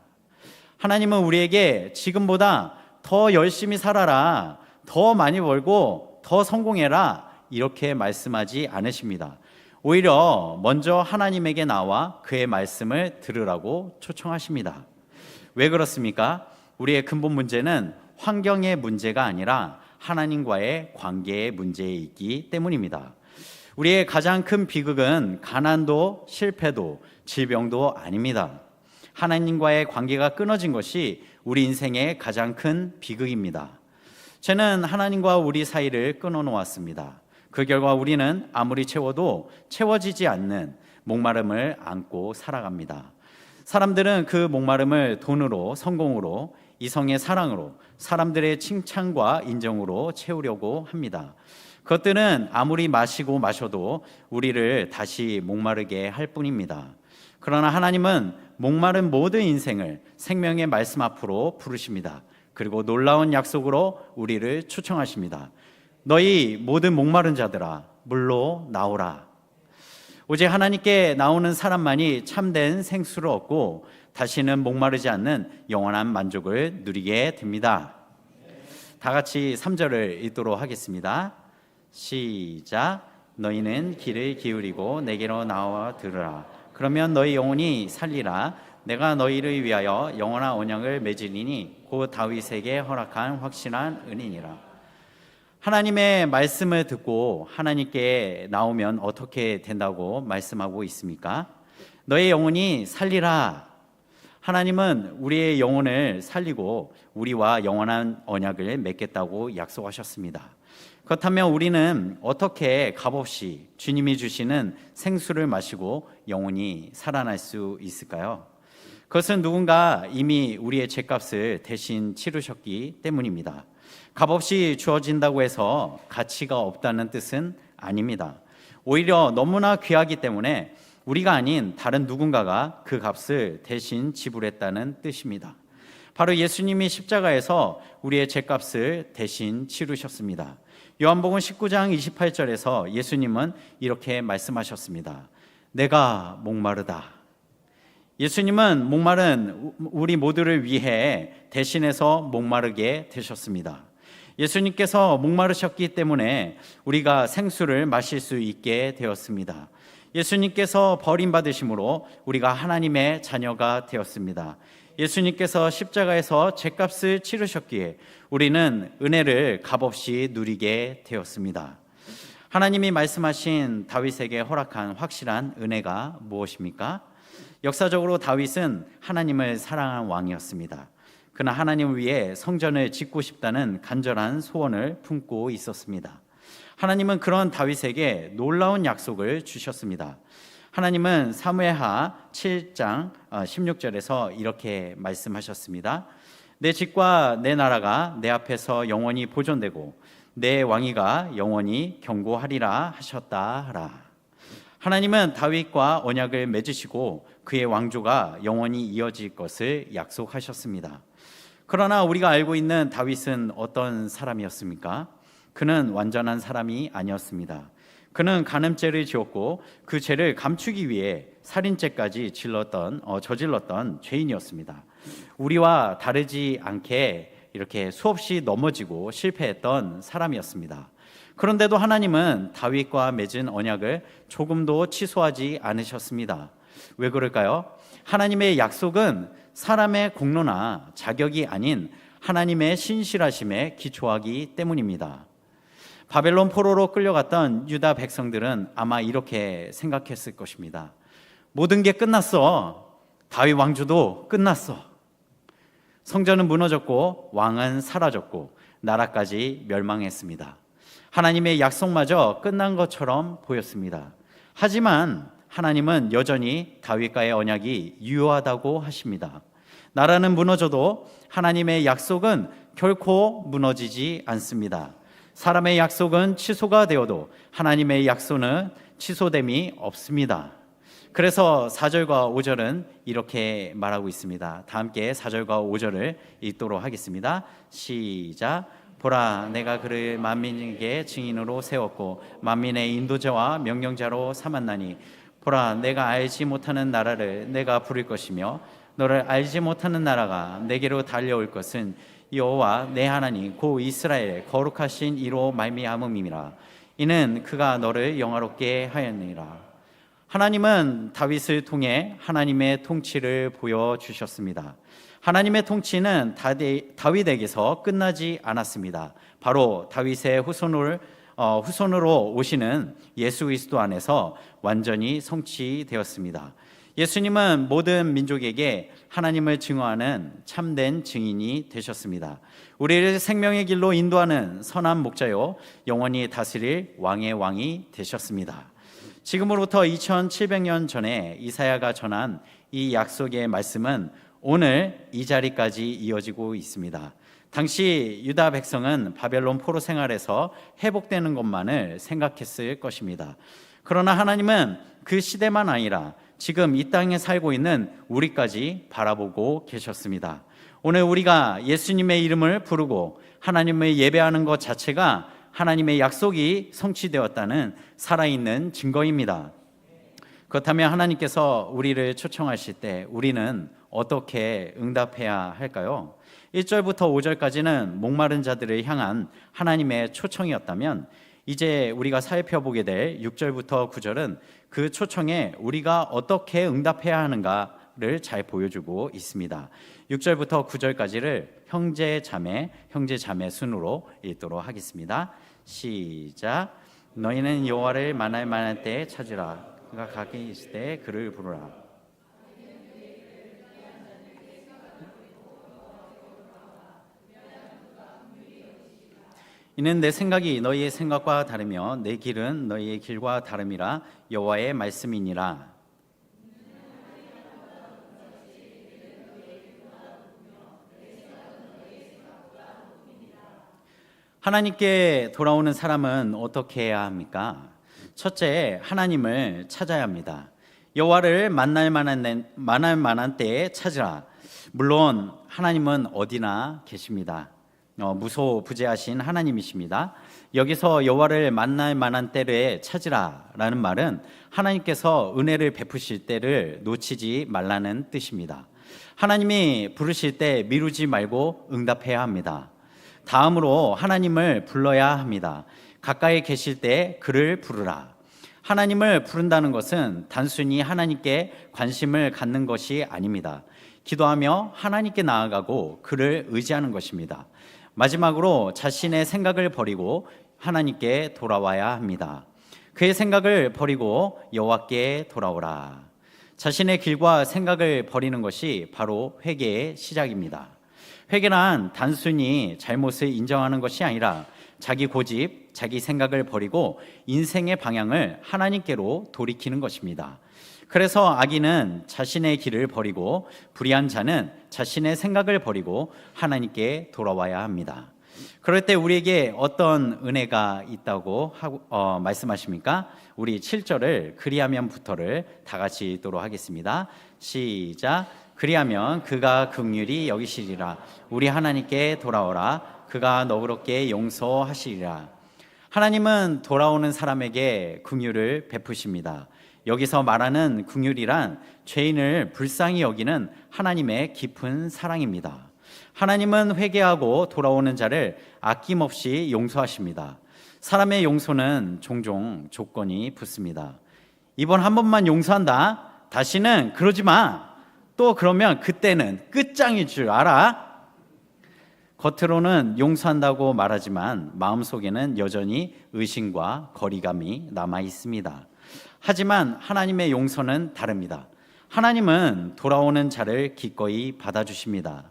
하나님은 우리에게 지금보다 더 열심히 살아라, 더 많이 벌고 더 성공해라 이렇게 말씀하지 않으십니다. 오히려 먼저 하나님에게 나와 그의 말씀을 들으라고 초청하십니다. 왜 그렇습니까? 우리의 근본 문제는 환경의 문제가 아니라 하나님과의 관계의 문제에 있기 때문입니다. 우리의 가장 큰 비극은 가난도 실패도 질병도 아닙니다. 하나님과의 관계가 끊어진 것이 우리 인생의 가장 큰 비극입니다. 죄는 하나님과 우리 사이를 끊어놓았습니다. 그 결과 우리는 아무리 채워도 채워지지 않는 목마름을 안고 살아갑니다. 사람들은 그 목마름을 돈으로, 성공으로, 이성의 사랑으로, 사람들의 칭찬과 인정으로 채우려고 합니다. 그것들은 아무리 마시고 마셔도 우리를 다시 목마르게 할 뿐입니다. 그러나 하나님은 목마른 모든 인생을 생명의 말씀 앞으로 부르십니다. 그리고 놀라운 약속으로 우리를 초청하십니다. 너희 모든 목마른 자들아 물로 나오라. 오직 하나님께 나오는 사람만이 참된 생수를 얻고 다시는 목마르지 않는 영원한 만족을 누리게 됩니다. 다 같이 3절을 읽도록 하겠습니다. 시작. 너희는 귀를 기울이고 내게로 나와 들으라. 그러면 너희 영혼이 살리라. 내가 너희를 위하여 영원한 언약을 맺으리니 곧 다윗에게 허락한 확실한 은이니라. 하나님의 말씀을 듣고 하나님께 나오면 어떻게 된다고 말씀하고 있습니까? 너의 영혼이 살리라. 하나님은 우리의 영혼을 살리고 우리와 영원한 언약을 맺겠다고 약속하셨습니다. 그렇다면 우리는 어떻게 값없이 주님이 주시는 생수를 마시고 영원히 살아날 수 있을까요? 그것은 누군가 이미 우리의 죄값을 대신 치르셨기 때문입니다. 값없이 주어진다고 해서 가치가 없다는 뜻은 아닙니다. 오히려 너무나 귀하기 때문에 우리가 아닌 다른 누군가가 그 값을 대신 지불했다는 뜻입니다. 바로 예수님이 십자가에서 우리의 죄값을 대신 치르셨습니다. 요한복음 19장 28절에서 예수님은 이렇게 말씀하셨습니다. 내가 목마르다. 예수님은 목마른 우리 모두를 위해 대신해서 목마르게 되셨습니다. 예수님께서 목마르셨기 때문에 우리가 생수를 마실 수 있게 되었습니다. 예수님께서 버림받으심으로 우리가 하나님의 자녀가 되었습니다. 예수님께서 십자가에서 죄값을 치르셨기에 우리는 은혜를 값없이 누리게 되었습니다. 하나님이 말씀하신 다윗에게 허락한 확실한 은혜가 무엇입니까? 역사적으로 다윗은 하나님을 사랑한 왕이었습니다. 그는 하나님을 위해 성전을 짓고 싶다는 간절한 소원을 품고 있었습니다. 하나님은 그런 다윗에게 놀라운 약속을 주셨습니다. 하나님은 사무엘하 7장 16절에서 이렇게 말씀하셨습니다. 내 집과 내 나라가 내 앞에서 영원히 보존되고 내 왕위가 영원히 경고하리라 하셨다 하라. 하나님은 다윗과 언약을 맺으시고 그의 왕조가 영원히 이어질 것을 약속하셨습니다. 그러나 우리가 알고 있는 다윗은 어떤 사람이었습니까? 그는 완전한 사람이 아니었습니다. 그는 간음죄를 지었고 그 죄를 감추기 위해 살인죄까지 저질렀던 죄인이었습니다. 우리와 다르지 않게 이렇게 수없이 넘어지고 실패했던 사람이었습니다. 그런데도 하나님은 다윗과 맺은 언약을 조금도 취소하지 않으셨습니다. 왜 그럴까요? 하나님의 약속은 사람의 공로나 자격이 아닌 하나님의 신실하심에 기초하기 때문입니다. 바벨론 포로로 끌려갔던 유다 백성들은 아마 이렇게 생각했을 것입니다. 모든 게 끝났어. 다윗 왕조도 끝났어. 성전은 무너졌고 왕은 사라졌고 나라까지 멸망했습니다. 하나님의 약속마저 끝난 것처럼 보였습니다. 하지만 하나님은 여전히 다윗과의 언약이 유효하다고 하십니다. 나라는 무너져도 하나님의 약속은 결코 무너지지 않습니다. 사람의 약속은 취소가 되어도 하나님의 약속은 취소됨이 없습니다. 그래서 4절과 5절은 이렇게 말하고 있습니다. 다 함께 4절과 5절을 읽도록 하겠습니다. 시작. 보라, 내가 그를 만민에게 증인으로 세웠고 만민의 인도자와 명령자로 삼았나니 보라, 내가 알지 못하는 나라를 내가 부릴 것이며 너를 알지 못하는 나라가 내게로 달려올 것은 여호와 내 하나님 고 이스라엘 거룩하신 이로 말미암음이라. 이는 그가 너를 영화롭게 하였느니라. 하나님은 다윗을 통해 하나님의 통치를 보여주셨습니다. 하나님의 통치는 다윗에게서 끝나지 않았습니다. 바로 다윗의 후손으로 오시는 예수 그리스도 안에서 완전히 성취되었습니다. 예수님은 모든 민족에게 하나님을 증거하는 참된 증인이 되셨습니다. 우리를 생명의 길로 인도하는 선한 목자요 영원히 다스릴 왕의 왕이 되셨습니다. 지금으로부터 2700년 전에 이사야가 전한 이 약속의 말씀은 오늘 이 자리까지 이어지고 있습니다. 당시 유다 백성은 바벨론 포로 생활에서 회복되는 것만을 생각했을 것입니다. 그러나 하나님은 그 시대만 아니라 지금 이 땅에 살고 있는 우리까지 바라보고 계셨습니다. 오늘 우리가 예수님의 이름을 부르고 하나님을 예배하는 것 자체가 하나님의 약속이 성취되었다는 살아있는 증거입니다. 그렇다면 하나님께서 우리를 초청하실 때 우리는 어떻게 응답해야 할까요? 1절부터 5절까지는 목마른 자들을 향한 하나님의 초청이었다면 이제 우리가 살펴보게 될 6절부터 9절은 그 초청에 우리가 어떻게 응답해야 하는가를 잘 보여주고 있습니다. 6절부터 9절까지를 형제 자매 순으로 읽도록 하겠습니다. 시작. 너희는 여호와를 만날 때 찾으라. 그가 가까이 있을 때 그를 부르라. 이는 내 생각이 너희의 생각과 다르며 내 길은 너희의 길과 다름이라 여호와의 말씀이니라. 하나님께 돌아오는 사람은 어떻게 해야 합니까? 첫째, 하나님을 찾아야 합니다. 여호와를 만날 만한 때에 찾으라. 물론 하나님은 어디나 계십니다. 무소부재하신 하나님이십니다. 여기서 여호와를 만날 만한 때에 찾으라라는 말은 하나님께서 은혜를 베푸실 때를 놓치지 말라는 뜻입니다. 하나님이 부르실 때 미루지 말고 응답해야 합니다. 다음으로 하나님을 불러야 합니다. 가까이 계실 때 그를 부르라. 하나님을 부른다는 것은 단순히 하나님께 관심을 갖는 것이 아닙니다. 기도하며 하나님께 나아가고 그를 의지하는 것입니다. 마지막으로 자신의 생각을 버리고 하나님께 돌아와야 합니다. 그의 생각을 버리고 여호와께 돌아오라. 자신의 길과 생각을 버리는 것이 바로 회개의 시작입니다. 회개란 단순히 잘못을 인정하는 것이 아니라 자기 고집, 자기 생각을 버리고 인생의 방향을 하나님께로 돌이키는 것입니다. 그래서 악인은 자신의 길을 버리고 불의한 자는 자신의 생각을 버리고 하나님께 돌아와야 합니다. 그럴 때 우리에게 어떤 은혜가 있다고 말씀하십니까? 우리 7절을 그리하면부터를 다 같이 읽도록 하겠습니다. 시작. 그리하면 그가 긍휼히 여기시리라. 우리 하나님께 돌아오라. 그가 너그럽게 용서하시리라. 하나님은 돌아오는 사람에게 긍휼을 베푸십니다. 여기서 말하는 긍휼이란 죄인을 불쌍히 여기는 하나님의 깊은 사랑입니다. 하나님은 회개하고 돌아오는 자를 아낌없이 용서하십니다. 사람의 용서는 종종 조건이 붙습니다. 이번 한 번만 용서한다. 다시는 그러지 마. 또 그러면 그때는 끝장일 줄 알아. 겉으로는 용서한다고 말하지만 마음속에는 여전히 의심과 거리감이 남아 있습니다. 하지만 하나님의 용서는 다릅니다. 하나님은 돌아오는 자를 기꺼이 받아주십니다.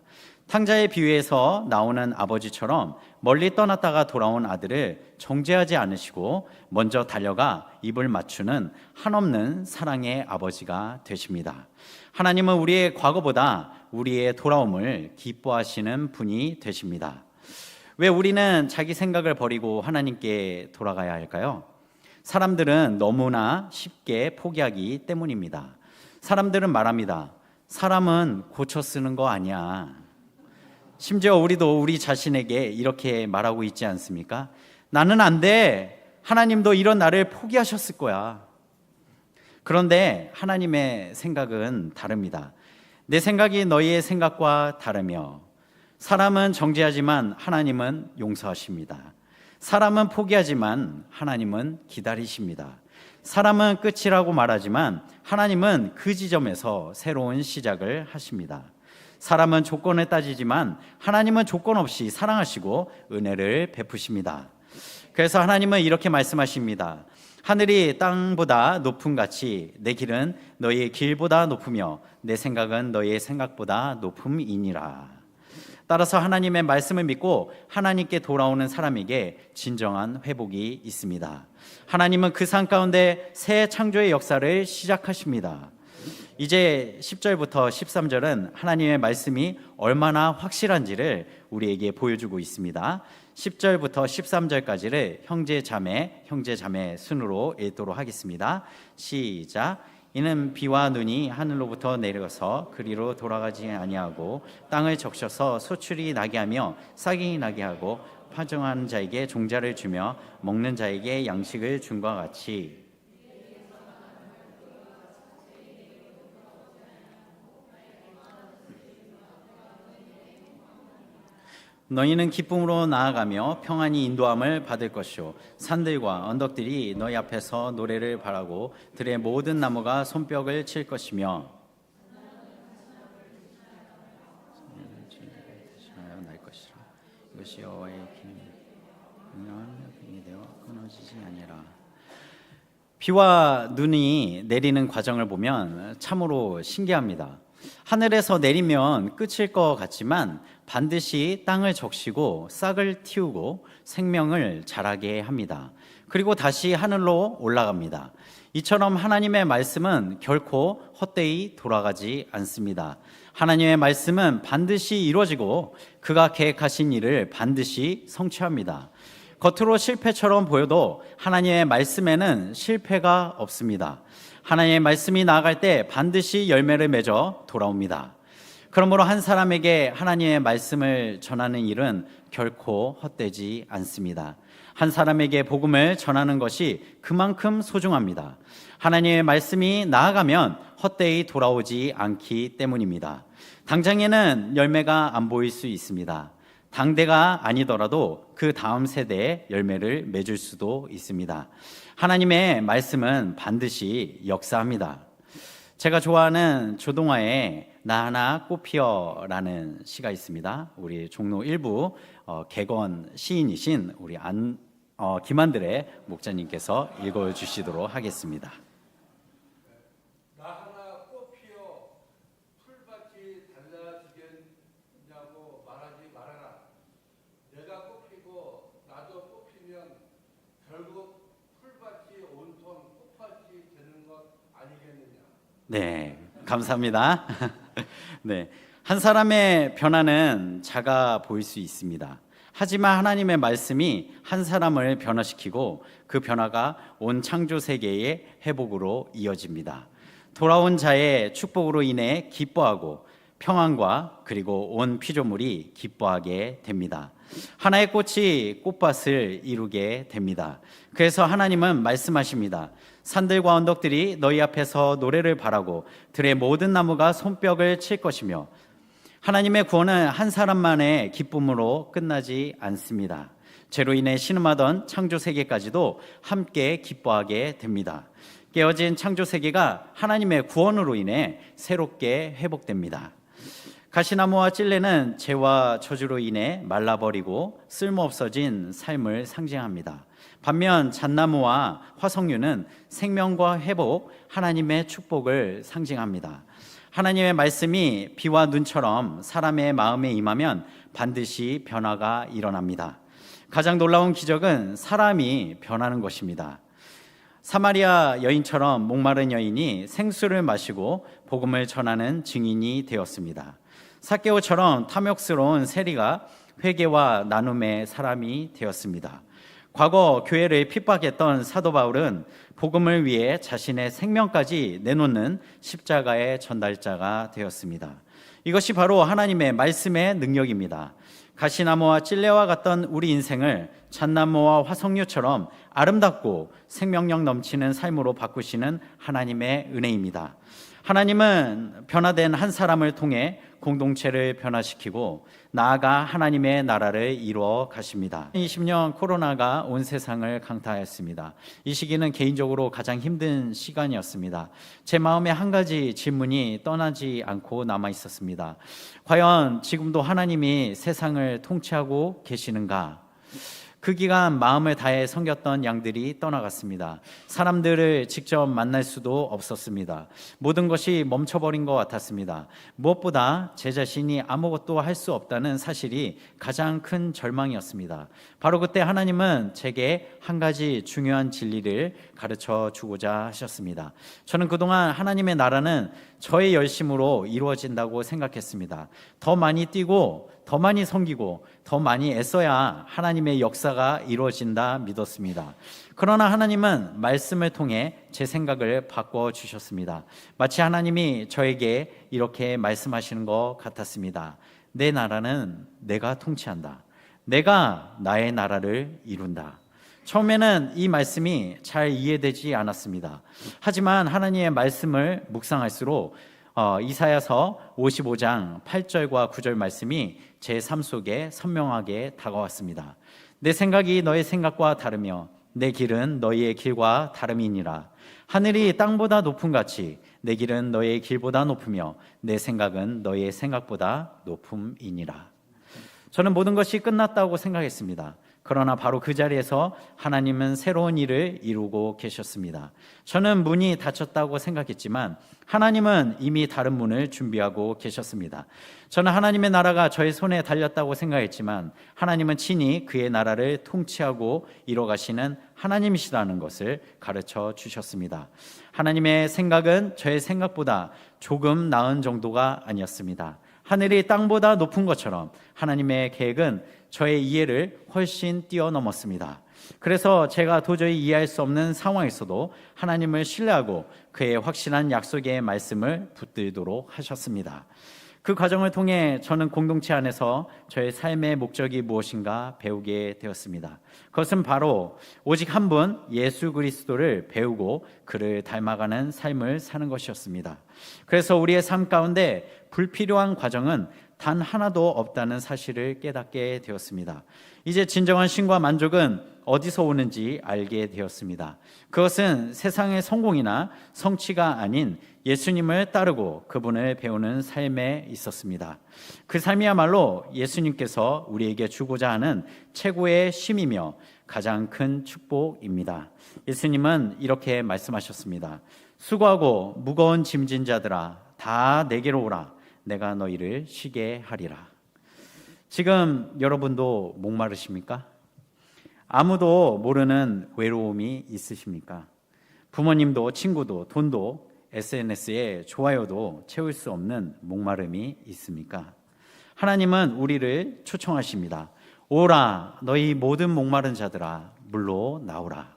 탕자의 비유에서 나오는 아버지처럼 멀리 떠났다가 돌아온 아들을 정죄하지 않으시고 먼저 달려가 입을 맞추는 한없는 사랑의 아버지가 되십니다. 하나님은 우리의 과거보다 우리의 돌아옴을 기뻐하시는 분이 되십니다. 왜 우리는 자기 생각을 버리고 하나님께 돌아가야 할까요? 사람들은 너무나 쉽게 포기하기 때문입니다. 사람들은 말합니다. 사람은 고쳐 쓰는 거 아니야. 심지어 우리도 우리 자신에게 이렇게 말하고 있지 않습니까? 나는 안 돼. 하나님도 이런 나를 포기하셨을 거야. 그런데 하나님의 생각은 다릅니다. 내 생각이 너희의 생각과 다르며 사람은 정죄하지만 하나님은 용서하십니다. 사람은 포기하지만 하나님은 기다리십니다. 사람은 끝이라고 말하지만 하나님은 그 지점에서 새로운 시작을 하십니다. 사람은 조건을 따지지만 하나님은 조건 없이 사랑하시고 은혜를 베푸십니다. 그래서 하나님은 이렇게 말씀하십니다. 하늘이 땅보다 높음 같이 내 길은 너희의 길보다 높으며 내 생각은 너희의 생각보다 높음이니라. 따라서 하나님의 말씀을 믿고 하나님께 돌아오는 사람에게 진정한 회복이 있습니다. 하나님은 그 삶 가운데 새 창조의 역사를 시작하십니다. 이제 10절부터 13절은 하나님의 말씀이 얼마나 확실한지를 우리에게 보여주고 있습니다. 10절부터 13절까지를 형제 자매 순으로 읽도록 하겠습니다. 시작. 이는 비와 눈이 하늘로부터 내려서 그리로 돌아가지 아니하고 땅을 적셔서 소출이 나게 하며 싹이 나게 하고 파종하는 자에게 종자를 주며 먹는 자에게 양식을 준과 같이 너희는 기쁨으로 나아가며 평안히 인도함을 받을 것이요 산들과 언덕들이 너희 앞에서 노래를 바라고 들의 모든 나무가 손뼉을 칠 것이며 날 것이라. 이것이 여호와의 기능이 되어 끊어지지 아니라. 비와 눈이 내리는 과정을 보면 참으로 신기합니다. 하늘에서 내리면 끝일 것 같지만 반드시 땅을 적시고 싹을 틔우고 생명을 자라게 합니다. 그리고 다시 하늘로 올라갑니다. 이처럼 하나님의 말씀은 결코 헛되이 돌아가지 않습니다. 하나님의 말씀은 반드시 이루어지고 그가 계획하신 일을 반드시 성취합니다. 겉으로 실패처럼 보여도 하나님의 말씀에는 실패가 없습니다. 하나님의 말씀이 나아갈 때 반드시 열매를 맺어 돌아옵니다. 그러므로 한 사람에게 하나님의 말씀을 전하는 일은 결코 헛되지 않습니다. 한 사람에게 복음을 전하는 것이 그만큼 소중합니다. 하나님의 말씀이 나아가면 헛되이 돌아오지 않기 때문입니다. 당장에는 열매가 안 보일 수 있습니다. 당대가 아니더라도 그 다음 세대에 열매를 맺을 수도 있습니다. 하나님의 말씀은 반드시 역사합니다. 제가 좋아하는 조동아의 나 하나 꽃 피어라는 시가 있습니다. 우리 종로 1부 객원 시인이신 우리 김한들의 목자님께서 읽어주시도록 하겠습니다. 나 하나 꽃 피어 풀밭이 달라지겠냐고 말하지 결국 풀밭이 온통 꽃밭이 되는 것 아니겠느냐. 네, 감사합니다. 네, 한 사람의 변화는 작아 보일 수 있습니다. 하지만 하나님의 말씀이 한 사람을 변화시키고 그 변화가 온 창조 세계의 회복으로 이어집니다. 돌아온 자의 축복으로 인해 기뻐하고 평안과 그리고 온 피조물이 기뻐하게 됩니다. 하나의 꽃이 꽃밭을 이루게 됩니다. 그래서 하나님은 말씀하십니다. 산들과 언덕들이 너희 앞에서 노래를 바라고 들의 모든 나무가 손뼉을 칠 것이며, 하나님의 구원은 한 사람만의 기쁨으로 끝나지 않습니다. 죄로 인해 신음하던 창조 세계까지도 함께 기뻐하게 됩니다. 깨어진 창조 세계가 하나님의 구원으로 인해 새롭게 회복됩니다. 가시나무와 찔레는 죄와 저주로 인해 말라버리고 쓸모없어진 삶을 상징합니다. 반면 잣나무와 화석류는 생명과 회복, 하나님의 축복을 상징합니다. 하나님의 말씀이 비와 눈처럼 사람의 마음에 임하면 반드시 변화가 일어납니다. 가장 놀라운 기적은 사람이 변하는 것입니다. 사마리아 여인처럼 목마른 여인이 생수를 마시고 복음을 전하는 증인이 되었습니다. 삭개오처럼 탐욕스러운 세리가 회개와 나눔의 사람이 되었습니다. 과거 교회를 핍박했던 사도 바울은 복음을 위해 자신의 생명까지 내놓는 십자가의 전달자가 되었습니다. 이것이 바로 하나님의 말씀의 능력입니다. 가시나무와 찔레와 같던 우리 인생을 잣나무와 화석류처럼 아름답고 생명력 넘치는 삶으로 바꾸시는 하나님의 은혜입니다. 하나님은 변화된 한 사람을 통해 공동체를 변화시키고 나아가 하나님의 나라를 이루어 가십니다. 2020년 코로나가 온 세상을 강타했습니다. 이 시기는 개인적으로 가장 힘든 시간이었습니다. 제 마음에 한 가지 질문이 떠나지 않고 남아 있었습니다. 과연 지금도 하나님이 세상을 통치하고 계시는가? 그 기간 마음을 다해 섬겼던 양들이 떠나갔습니다. 사람들을 직접 만날 수도 없었습니다. 모든 것이 멈춰버린 것 같았습니다. 무엇보다 제 자신이 아무것도 할 수 없다는 사실이 가장 큰 절망이었습니다. 바로 그때 하나님은 제게 한 가지 중요한 진리를 가르쳐 주고자 하셨습니다. 저는 그동안 하나님의 나라는 저의 열심으로 이루어진다고 생각했습니다. 더 많이 뛰고 더 많이 섬기고 더 많이 애써야 하나님의 역사가 이루어진다 믿었습니다. 그러나 하나님은 말씀을 통해 제 생각을 바꿔주셨습니다. 마치 하나님이 저에게 이렇게 말씀하시는 것 같았습니다. 내 나라는 내가 통치한다. 내가 나의 나라를 이룬다. 처음에는 이 말씀이 잘 이해되지 않았습니다. 하지만 하나님의 말씀을 묵상할수록 이사야서 55장 8절과 9절 말씀이 제 삶 속에 선명하게 다가왔습니다. 내 생각이 너의 생각과 다르며 내 길은 너희의 길과 다름이니라. 하늘이 땅보다 높음 같이 내 길은 너희의 길보다 높으며 내 생각은 너희의 생각보다 높음이니라. 저는 모든 것이 끝났다고 생각했습니다. 그러나 바로 그 자리에서 하나님은 새로운 일을 이루고 계셨습니다. 저는 문이 닫혔다고 생각했지만 하나님은 이미 다른 문을 준비하고 계셨습니다. 저는 하나님의 나라가 저의 손에 달렸다고 생각했지만 하나님은 친히 그의 나라를 통치하고 이뤄가시는 하나님이시라는 것을 가르쳐 주셨습니다. 하나님의 생각은 저의 생각보다 조금 나은 정도가 아니었습니다. 하늘이 땅보다 높은 것처럼 하나님의 계획은 저의 이해를 훨씬 뛰어넘었습니다. 그래서 제가 도저히 이해할 수 없는 상황에서도 하나님을 신뢰하고 그의 확실한 약속의 말씀을 붙들도록 하셨습니다. 그 과정을 통해 저는 공동체 안에서 저의 삶의 목적이 무엇인가 배우게 되었습니다. 그것은 바로 오직 한 분 예수 그리스도를 배우고 그를 닮아가는 삶을 사는 것이었습니다. 그래서 우리의 삶 가운데 불필요한 과정은 단 하나도 없다는 사실을 깨닫게 되었습니다. 이제 진정한 쉼과 만족은 어디서 오는지 알게 되었습니다. 그것은 세상의 성공이나 성취가 아닌 예수님을 따르고 그분을 배우는 삶에 있었습니다. 그 삶이야말로 예수님께서 우리에게 주고자 하는 최고의 쉼이며 가장 큰 축복입니다. 예수님은 이렇게 말씀하셨습니다. 수고하고 무거운 짐진 자들아 다 내게로 오라. 내가 너희를 쉬게 하리라. 지금 여러분도 목마르십니까? 아무도 모르는 외로움이 있으십니까? 부모님도 친구도 돈도 SNS에 좋아요도 채울 수 없는 목마름이 있습니까? 하나님은 우리를 초청하십니다. 오라 너희 모든 목마른 자들아 물로 나오라.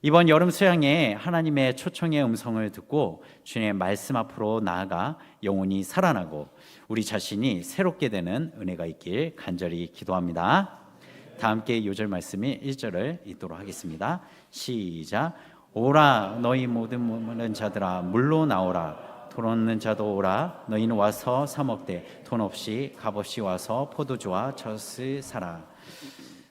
이번 여름 수양에 하나님의 초청의 음성을 듣고 주님의 말씀 앞으로 나아가 영혼이 살아나고 우리 자신이 새롭게 되는 은혜가 있길 간절히 기도합니다. 다 함께 요절 말씀이 1절을 읽도록 하겠습니다. 시작. 오라 너희 모든 목마른 자들아 물로 나오라. 돈 없는 자도 오라. 너희는 와서 사 먹되 돈 없이 값 없이 와서 포도주와 젖을 사라.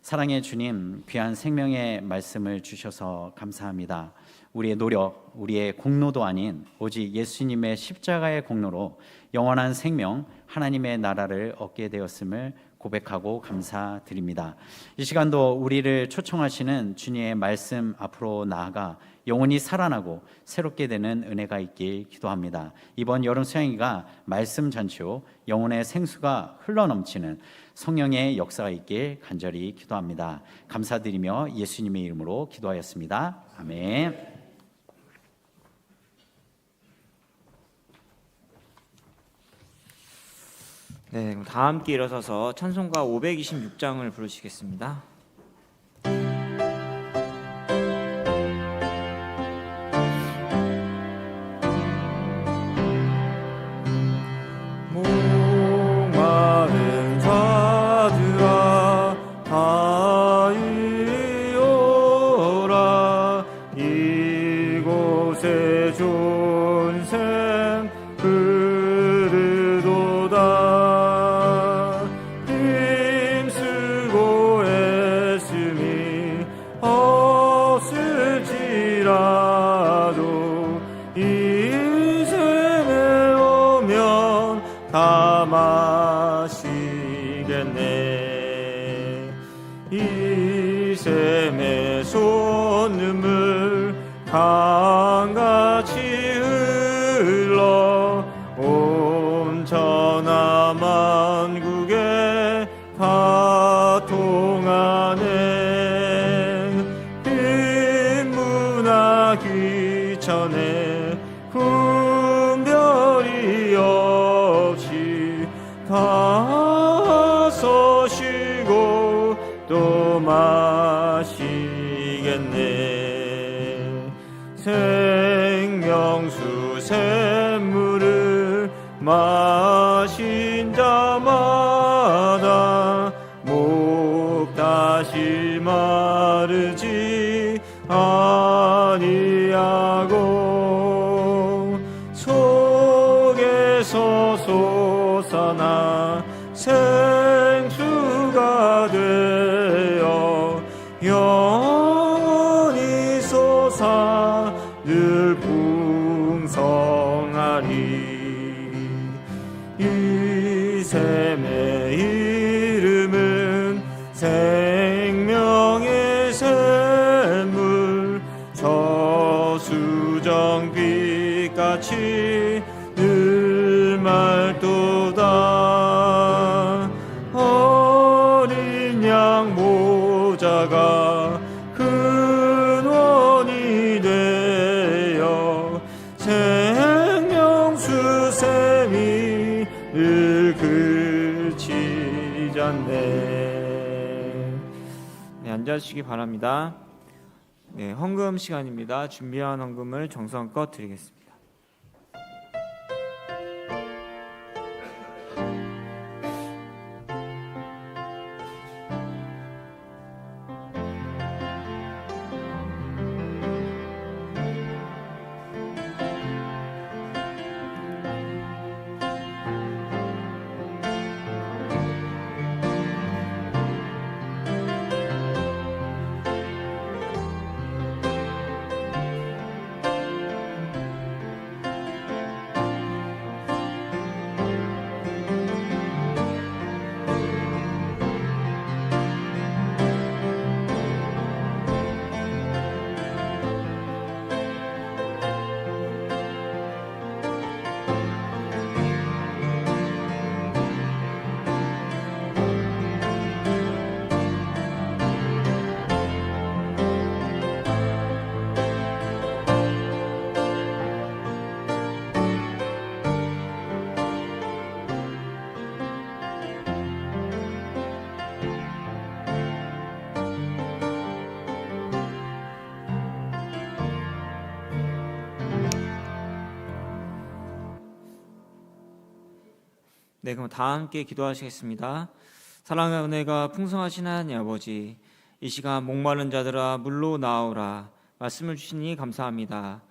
사랑의 주님, 귀한 생명의 말씀을 주셔서 감사합니다. 우리의 노력, 우리의 공로도 아닌 오직 예수님의 십자가의 공로로 영원한 생명, 하나님의 나라를 얻게 되었음을 고백하고 감사드립니다. 이 시간도 우리를 초청하시는 주님의 말씀 앞으로 나아가 영혼이 살아나고 새롭게 되는 은혜가 있길 기도합니다. 이번 여름 수양이가 말씀 잔치요 영혼의 생수가 흘러넘치는 성령의 역사가 있길 간절히 기도합니다. 감사드리며 예수님의 이름으로 기도하였습니다. 아멘. 네, 그럼 다 함께 일어서서 찬송가 526장을 부르시겠습니다. 목마른 자들아 다 이오라. 이곳에 좋은 샘 흐르도다. 힘쓰고 애씀이 없을지라도 이 샘에 오면 다 마시겠네. 이 샘의 솟는물 강같이 흘러 온 천하 만국에 다 통하네. 빈문화 귀천에 분별이 없이 다 쏘시고 또 마시겠네. 생명수 샘물을 마신 자마다 목 다시 마르지 아니하고 속에서 솟아나 생수가 되어 영원히 솟아 늘 풍성하리. 이 샘의 이름은 생명의 샘물. 저수정빛같이 늘 맑도다. 어린 양 모자가 근원이 되어 생명수 샘이 늘 그치지 않네. 네, 앉아주시기 바랍니다. 네, 헌금 시간입니다. 준비한 헌금을 정성껏 드리겠습니다. 네, 그럼 다 함께 기도하시겠습니다. 사랑과 은혜가 풍성하신 하나님 아버지, 이 시간 목마른 자들아 물로 나오라 말씀을 주시니 감사합니다.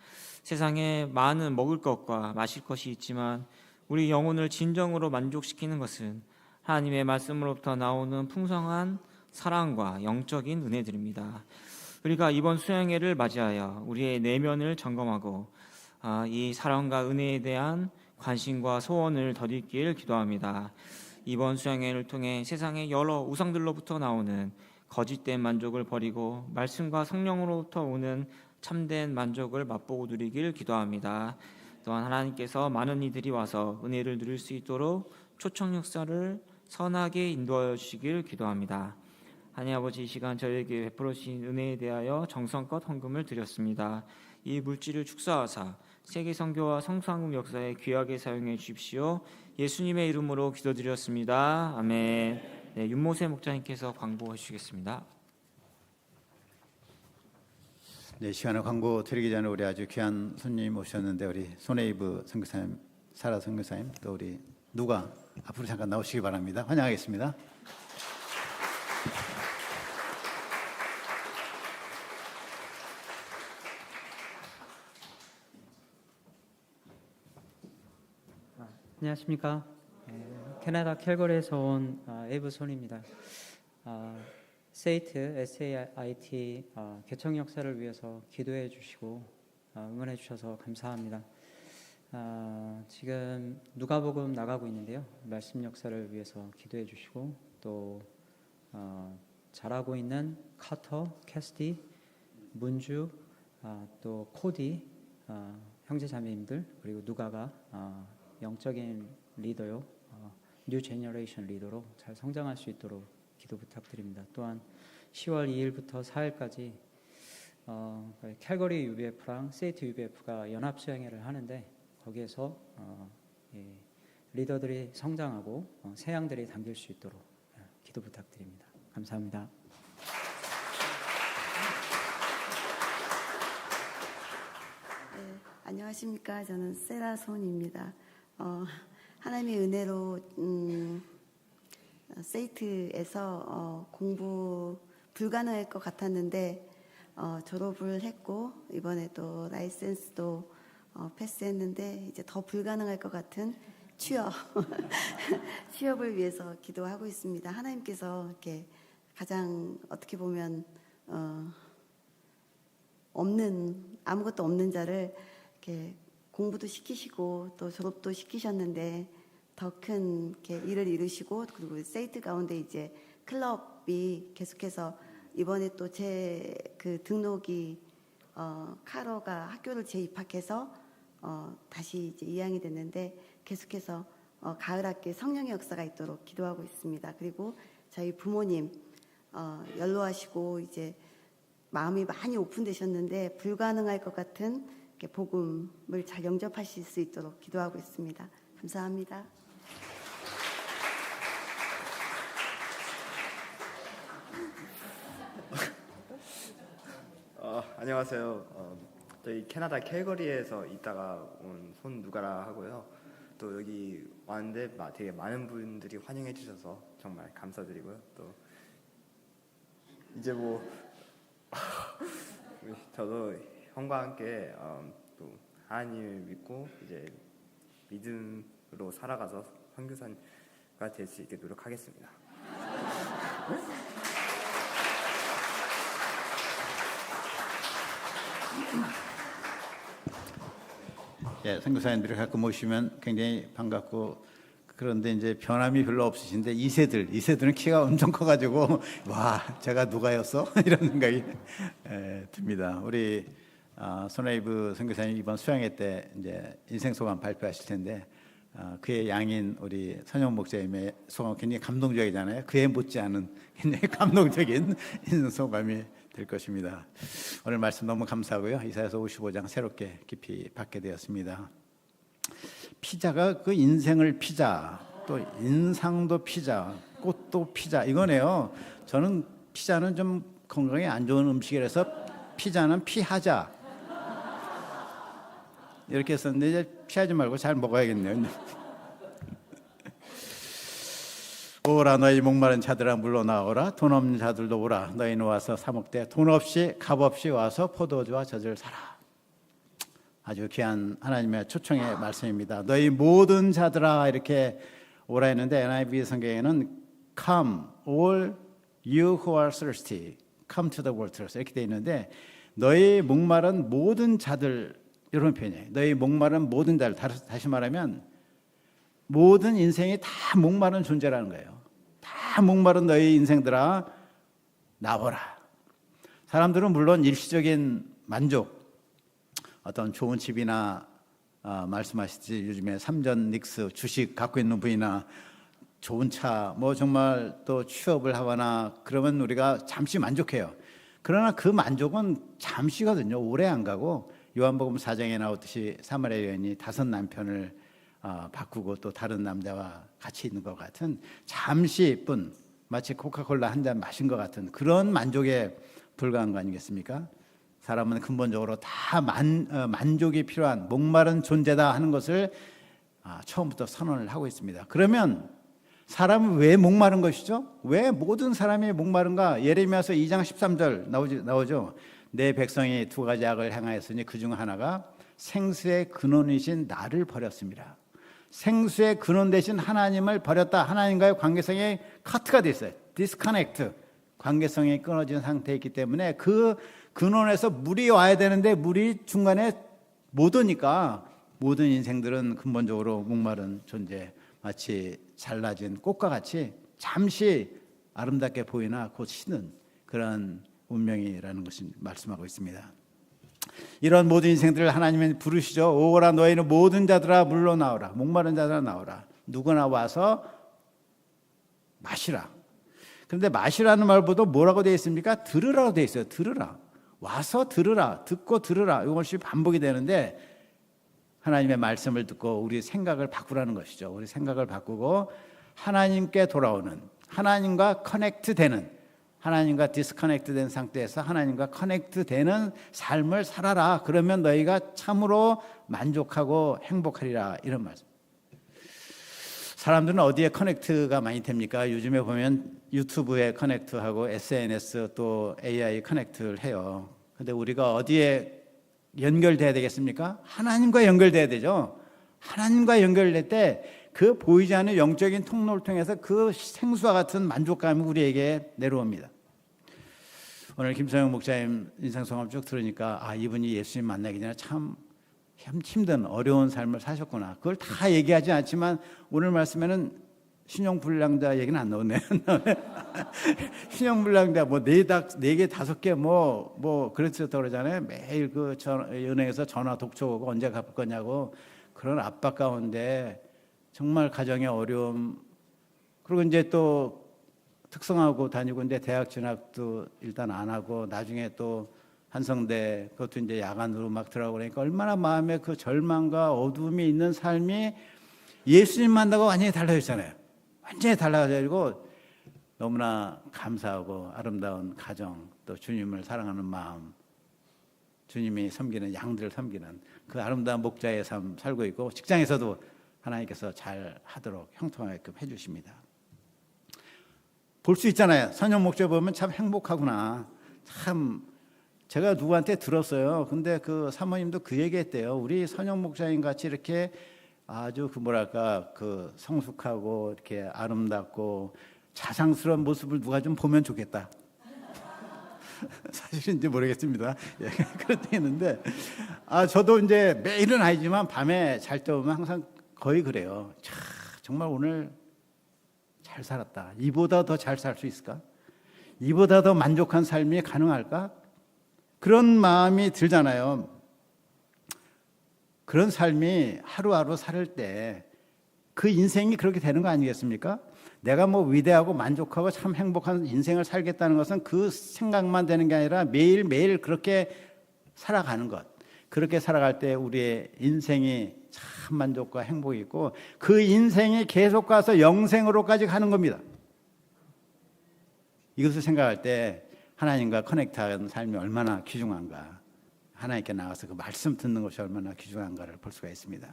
세상에 많은 먹을 것과 마실 것이 있지만 우리 영혼을 진정으로 만족시키는 것은 하나님의 말씀으로부터 나오는 풍성한 사랑과 영적인 은혜들입니다. 우리가 이번 수양회를 맞이하여 우리의 내면을 점검하고 이 사랑과 은혜에 대한 관심과 소원을 더디길 기도합니다. 이번 수양회를 통해 세상의 여러 우상들로부터 나오는 거짓된 만족을 버리고 말씀과 성령으로부터 오는 참된 만족을 맛보고 누리길 기도합니다. 또한 하나님께서 많은 이들이 와서 은혜를 누릴 수 있도록 초청 역사를 선하게 인도하여 주시길 기도합니다. 하나님 아버지, 이 시간 저희에게 베풀어 주신 은혜에 대하여 정성껏 헌금을 드렸습니다. 이 물질을 축사하사 세계 선교와 성수한국 역사에 귀하게 사용해 주십시오. 예수님의 이름으로 기도드렸습니다. 아멘. 네, 윤모세 목자님께서 광고해 주시겠습니다. 네, 시간에 광고 드리기 전에 우리 아주 귀한 손님 오셨는데 우리 손에이브 선교사님, 사라 선교사님, 또 우리 누가 앞으로 잠깐 나오시기 바랍니다. 환영하겠습니다. 안녕하십니까. 캐나다 캘거리에서 온 에이브 손입니다. 세이트 SAIT 개청 역사를 위해서 기도해 주시고 응원해 주셔서 감사합니다. 지금 누가복음 나가고 있는데요. 말씀 역사를 위해서 기도해 주시고 또 잘하고 있는 카터, 캐스티, 문주, 또 코디 형제 자매님들, 그리고 누가가 영적인 리더요, 뉴 제너레이션 리더로 잘 성장할 수 있도록 기도 부탁드립니다. 또한 10월 2일부터 4일까지 캘거리 UBF랑 세이트 UBF가 연합 수양회를 하는데 거기에서 리더들이 성장하고 새 양들이 담길 수 있도록 기도 부탁드립니다. 감사합니다. 네, 안녕하십니까. 저는 세라 손입니다. 하나님의 은혜로 세이트에서 공부 불가능할 것 같았는데 졸업을 했고 이번에 또 라이센스도 패스했는데 이제 더 불가능할 것 같은 취업을 위해서 기도하고 있습니다. 하나님께서 이렇게 가장 어떻게 보면 아무것도 없는 자를 이렇게 공부도 시키시고 또 졸업도 시키셨는데 더 큰 일을 이루시고, 그리고 세이트 가운데 이제 클럽이 계속해서 이번에 또 제 그 등록이 카로가 학교를 재입학해서 다시 이제 2학년이 됐는데 계속해서 가을 학기에 성령의 역사가 있도록 기도하고 있습니다. 그리고 저희 부모님 연로하시고 이제 마음이 많이 오픈되셨는데 불가능할 것 같은 복음을 잘 영접하실 수 있도록 기도하고 있습니다. 감사합니다. 안녕하세요. 저희 캐나다 캘거리에서 있다가 온 손누가라 하고요. 또 여기 왔는데 되게 많은 분들이 환영해 주셔서 정말 감사드리고요. 또 이제 저도 형과 함께 또 하나님을 믿고 이제 믿음으로 살아가서 선교사가 될 수 있게 노력하겠습니다. 예, 선교사님들을 가끔 모시면 굉장히 반갑고, 그런데 이제 변함이 별로 없으신데 이세들은 키가 엄청 커가지고 와, 제가 누가였어? 이런 생각이 듭니다. 우리 손에이브 선교사님 이번 수양회 때 이제 인생 소감 발표하실 텐데 그의 양인 우리 선영 목사님의 소감 굉장히 감동적이잖아요. 그에 못지않은 굉장히 감동적인 인생 소감이 될 것입니다. 오늘 말씀 너무 감사하고요. 이사야서 55장 새롭게 깊이 받게 되었습니다. 피자가 그 인생을 피자, 또 인상도 피자, 꽃도 피자 이거네요. 저는 피자는 좀 건강에 안 좋은 음식이라서 피자는 피하자 이렇게 했었는데 이제 피하지 말고 잘 먹어야겠네요. 오라 너희 목마른 자들아 물러 나오라 돈 없는 자들도 오라 너희는 와서 사 먹되 돈 없이 값 없이 와서 포도주와 젖을 사라. 아주 귀한 하나님의 초청의 말씀입니다. 너희 모든 자들아 이렇게 오라 했는데 NIV 성경에는 Come all you who are thirsty come to the waters 이렇게 돼 있는데 너희 목마른 모든 자들 이런 표현이에요. 너희 목마른 모든 자들 다시 말하면 모든 인생이 다 목마른 존재라는 거예요. 다 목마른 너희 인생들아 나오라. 사람들은 물론 일시적인 만족 어떤 좋은 집이나 말씀하시듯이 요즘에 삼전 닉스 주식 갖고 있는 분이나 좋은 차 뭐 정말 또 취업을 하거나 그러면 우리가 잠시 만족해요. 그러나 그 만족은 잠시거든요. 오래 안 가고 요한복음 4장에 나오듯이 사마리아 여인이 5 남편을 바꾸고 또 다른 남자와 같이 있는 것 같은 잠시뿐 마치 코카콜라 한 잔 마신 것 같은 그런 만족에 불과한 거 아니겠습니까? 사람은 근본적으로 다 만족이 필요한 목마른 존재다 하는 것을 처음부터 선언을 하고 있습니다. 그러면 사람은 왜 목마른 것이죠? 왜 모든 사람이 목마른가? 예레미야서 2장 13절 나오죠. 내 백성이 2가지 악을 행하였으니 그중 하나가 생수의 근원이신 나를 버렸습니다. 생수의 근원 대신 하나님을 버렸다. 하나님과의 관계성이 카트가 돼 있어요. 디스커넥트. 관계성이 끊어진 상태에 있기 때문에 그 근원에서 물이 와야 되는데 물이 중간에 못 오니까 모든 인생들은 근본적으로 목마른 존재, 마치 잘라진 꽃과 같이 잠시 아름답게 보이나 곧 식는 그런 운명이라는 것을 말씀하고 있습니다. 이런 모든 인생들을 하나님은 부르시죠. 오라 너희는 모든 자들아 물러 나오라. 목마른 자들아 나오라. 누구나 와서 마시라. 그런데 마시라는 말보다 뭐라고 되어 있습니까? 들으라고 되어 있어요. 들으라. 와서 들으라. 듣고 들으라. 이것이 반복이 되는데 하나님의 말씀을 듣고 우리 생각을 바꾸라는 것이죠. 우리 생각을 바꾸고 하나님께 돌아오는, 하나님과 커넥트 되는, 하나님과 디스커넥트 된 상태에서 하나님과 커넥트 되는 삶을 살아라. 그러면 너희가 참으로 만족하고 행복하리라. 이런 말씀. 사람들은 어디에 커넥트가 많이 됩니까? 요즘에 보면 유튜브에 커넥트하고 SNS 또 AI 커넥트를 해요. 근데 우리가 어디에 연결돼야 되겠습니까? 하나님과 연결돼야 되죠. 하나님과 연결될 때 그 보이지 않는 영적인 통로를 통해서 그 생수와 같은 만족감이 우리에게 내려옵니다. 오늘 김성영 목사님 인생성함 쭉 들으니까 이분이 예수님 만나기 전에 참 힘든 어려운 삶을 사셨구나. 그걸 다 얘기하지 않지만 오늘 말씀에는 신용불량자 얘기는 안 나오네요. 신용불량자 뭐 4개 5개 뭐 그랬었다고 그러잖아요. 매일 그 은행에서 전화 독촉 오고 언제 갚을 거냐고 그런 압박 가운데 정말 가정의 어려움 그리고 이제 또 특성하고 다니고 이제 대학 진학도 일단 안 하고 나중에 또 한성대 그것도 이제 야간으로 막 들어가고 그러니까 얼마나 마음에 그 절망과 어두움이 있는 삶이 예수님 만나고 완전히 달라졌잖아요. 완전히 달라져가지고 너무나 감사하고 아름다운 가정 또 주님을 사랑하는 마음 주님이 섬기는 양들을 섬기는 그 아름다운 목자의 삶 살고 있고 직장에서도 하나님께서 잘 하도록 형통하게끔 해주십니다. 볼 수 있잖아요. 선영 목자 보면 참 행복하구나. 참 제가 누구한테 들었어요. 근데 그 사모님도 그 얘기했대요. 우리 선영 목사님 같이 이렇게 아주 그 성숙하고 이렇게 아름답고 자상스러운 모습을 누가 좀 보면 좋겠다. 사실인지 모르겠습니다. 예, 그렇게 했는데 저도 이제 매일은 아니지만 밤에 잘 때 보면 항상 거의 그래요. 정말 오늘 잘 살았다. 이보다 더 잘 살 수 있을까? 이보다 더 만족한 삶이 가능할까? 그런 마음이 들잖아요. 그런 삶이 하루하루 살 때 그 인생이 그렇게 되는 거 아니겠습니까? 내가 뭐 위대하고 만족하고 참 행복한 인생을 살겠다는 것은 그 생각만 되는 게 아니라 매일매일 그렇게 살아가는 것. 그렇게 살아갈 때 우리의 인생이 참 만족과 행복이 있고 그 인생이 계속 가서 영생으로까지 가는 겁니다. 이것을 생각할 때 하나님과 커넥트하는 삶이 얼마나 귀중한가. 하나님께 나가서 그 말씀 듣는 것이 얼마나 귀중한가를 볼 수가 있습니다.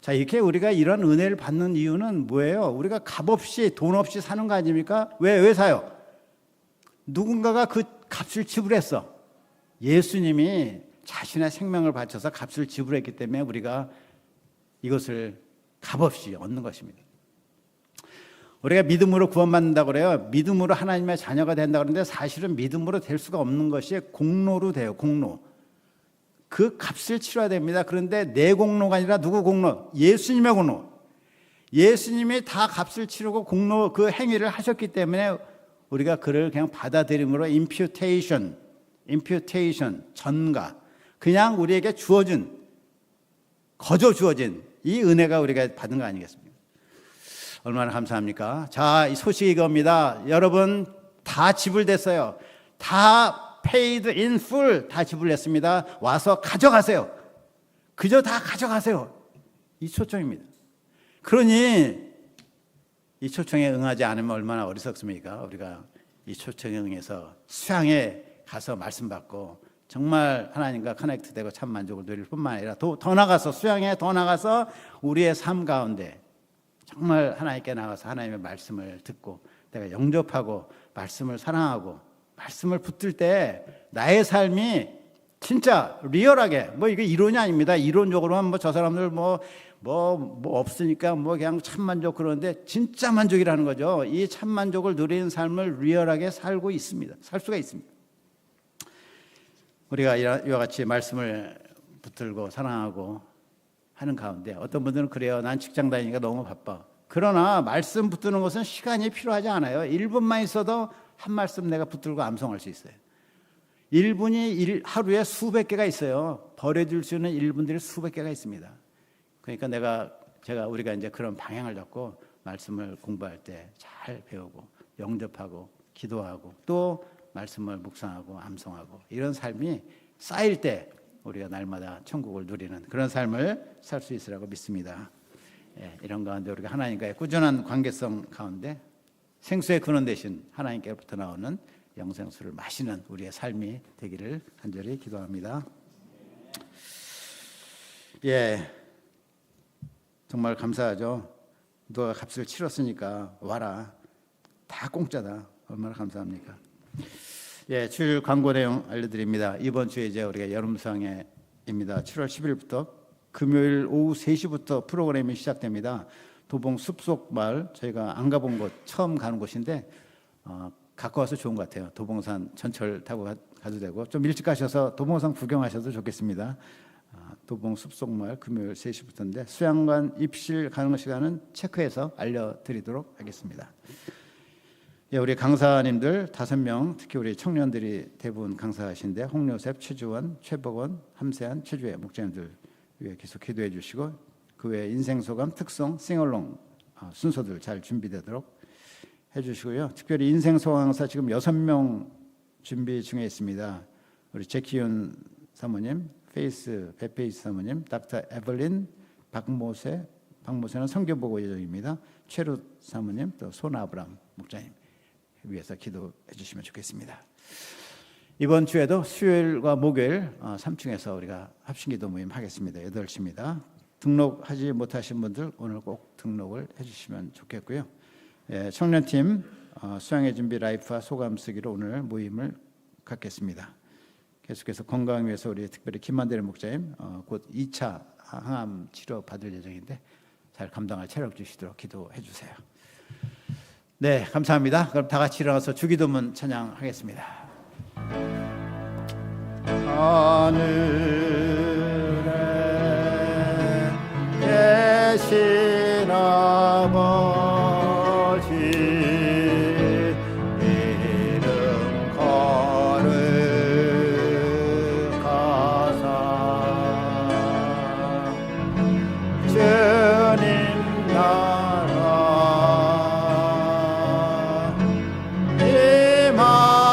자, 이렇게 우리가 이런 은혜를 받는 이유는 뭐예요? 우리가 값 없이 돈 없이 사는 거 아닙니까? 왜 사요? 누군가가 그 값을 지불했어. 예수님이 자신의 생명을 바쳐서 값을 지불했기 때문에 우리가 이것을 값없이 얻는 것입니다. 우리가 믿음으로 구원받는다고 그래요. 믿음으로 하나님의 자녀가 된다고 그러는데 사실은 믿음으로 될 수가 없는 것이 공로로 돼요. 공로. 그 값을 치러야 됩니다. 그런데 내 공로가 아니라 누구 공로? 예수님의 공로. 예수님이 다 값을 치르고 공로 그 행위를 하셨기 때문에 우리가 그를 그냥 받아들임으로 imputation, 전가, 그냥 우리에게 주어진, 거저 주어진 이 은혜가 우리가 받은 거 아니겠습니까? 얼마나 감사합니까? 자, 이 소식이 이겁니다. 여러분 다 지불됐어요. 다 paid in full, 다 지불했습니다. 와서 가져가세요. 그저 다 가져가세요. 이 초청입니다. 그러니 이 초청에 응하지 않으면 얼마나 어리석습니까? 우리가 이 초청에 응해서 수양에 가서 말씀 받고 정말 하나님과 커넥트되고 참 만족을 누릴 뿐만 아니라 더 나가서 수양에 더 나가서 우리의 삶 가운데 정말 하나님께 나가서 하나님의 말씀을 듣고 내가 영접하고 말씀을 사랑하고 말씀을 붙들 때 나의 삶이 진짜 리얼하게 이게 이론이 아닙니다. 이론적으로만 저 사람들 뭐 없으니까 그냥 참만족 그러는데 진짜 만족이라는 거죠. 이 참만족을 누리는 삶을 리얼하게 살고 있습니다. 살 수가 있습니다. 우리가 이와 같이 말씀을 붙들고 사랑하고 하는 가운데 어떤 분들은 그래요. 난 직장 다니니까 너무 바빠. 그러나 말씀 붙드는 것은 시간이 필요하지 않아요. 1분만 있어도 한 말씀 내가 붙들고 암송할 수 있어요. 1분이 하루에 수백 개가 있어요. 버려질 수 있는 1분들이 수백 개가 있습니다. 그러니까 우리가 이제 그런 방향을 잡고 말씀을 공부할 때 잘 배우고 영접하고 기도하고 또 말씀을 묵상하고 암송하고 이런 삶이 쌓일 때 우리가 날마다 천국을 누리는 그런 삶을 살 수 있으라고 믿습니다. 이런 가운데 우리가 하나님과의 꾸준한 관계성 가운데 생수의 근원 대신 하나님께로부터 나오는 영생수를 마시는 우리의 삶이 되기를 간절히 기도합니다. 정말 감사하죠. 너가 값을 치렀으니까 와라. 다 공짜다. 얼마나 감사합니까? 주일 광고 내용 알려드립니다. 이번 주에 이제 우리가 여름수양회입니다. 7월 10일부터 금요일 오후 3시부터 프로그램이 시작됩니다. 도봉 숲속마을, 저희가 안 가본 곳, 처음 가는 곳인데 가까워서 좋은 것 같아요. 도봉산 전철 타고 가도 되고 좀 일찍 가셔서 도봉산 구경하셔도 좋겠습니다. 도봉 숲속마을 금요일 3시부터인데 수양관 입실 가능 시간은 체크해서 알려드리도록 하겠습니다. 우리 강사님들 5명, 특히 우리 청년들이 대부분 강사하신데 홍요셉, 최주원, 최복원, 함세한, 최주혜 목사님들 위해 계속 기도해 주시고 그 외에 인생소감, 특송, 싱얼롱 순서들 잘 준비되도록 해주시고요. 특별히 인생소감 강사 지금 6명 준비 중에 있습니다. 우리 제키윤 사모님, 베페이스 사모님, 닥터 에벌린, 박모세는 선교보고 예정입니다. 최루 사모님, 또 손아브람 목사님 위해서 기도해 주시면 좋겠습니다. 이번 주에도 수요일과 목요일 3층에서 우리가 합심기도 모임 하겠습니다. 8시입니다. 등록하지 못하신 분들 오늘 꼭 등록을 해주시면 좋겠고요. 청년팀 수양의 준비 라이프와 소감 쓰기로 오늘 모임을 갖겠습니다. 계속해서 건강 위해서 우리 특별히 김만대리 목사님 곧 2차 항암 치료 받을 예정인데 잘 감당할 체력 주시도록 기도해 주세요. 네, 감사합니다. 그럼 다 같이 일어나서 주기도문 찬양하겠습니다. 하늘에 계신 아버지 이름 거룩하사 주님 나라 임하시고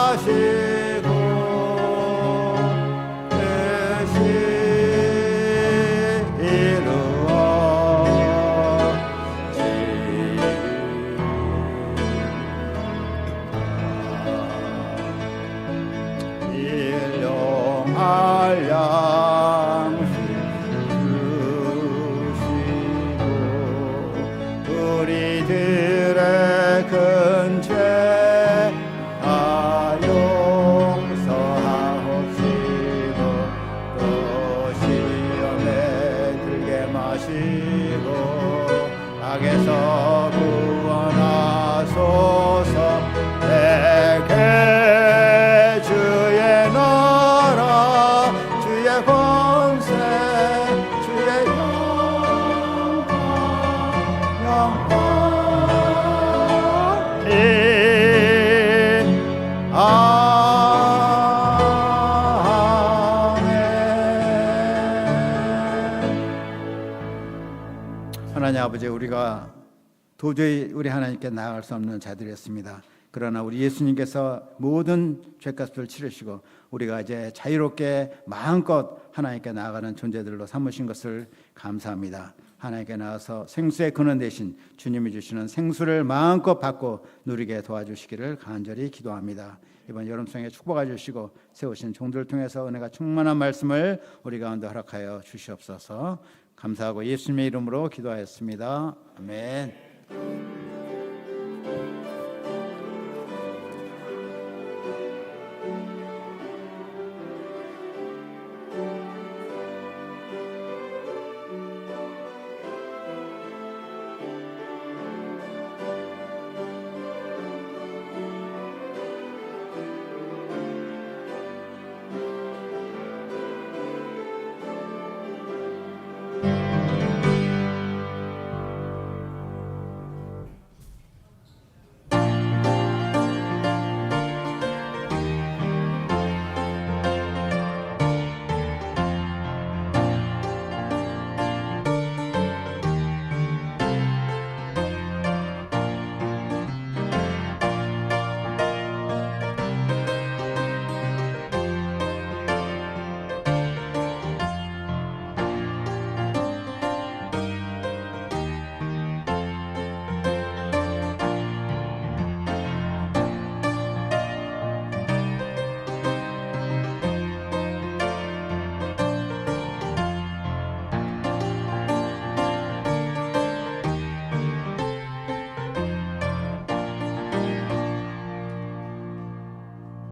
일용할 양식 주시옵소서. 하나님 아버지, 우리가 도저히 우리 하나님께 나아갈 수 없는 자들이었습니다. 그러나 우리 예수님께서 모든 죄값을 치르시고 우리가 이제 자유롭게 마음껏 하나님께 나아가는 존재들로 삼으신 것을 감사합니다. 하나님께 나와서 생수의 근원 되신 주님이 주시는 생수를 마음껏 받고 누리게 도와주시기를 간절히 기도합니다. 이번 여름성에 축복해 주시고 세우신 종들을 통해서 은혜가 충만한 말씀을 우리 가운데 허락하여 주시옵소서. 감사하고 예수님의 이름으로 기도하였습니다. 아멘.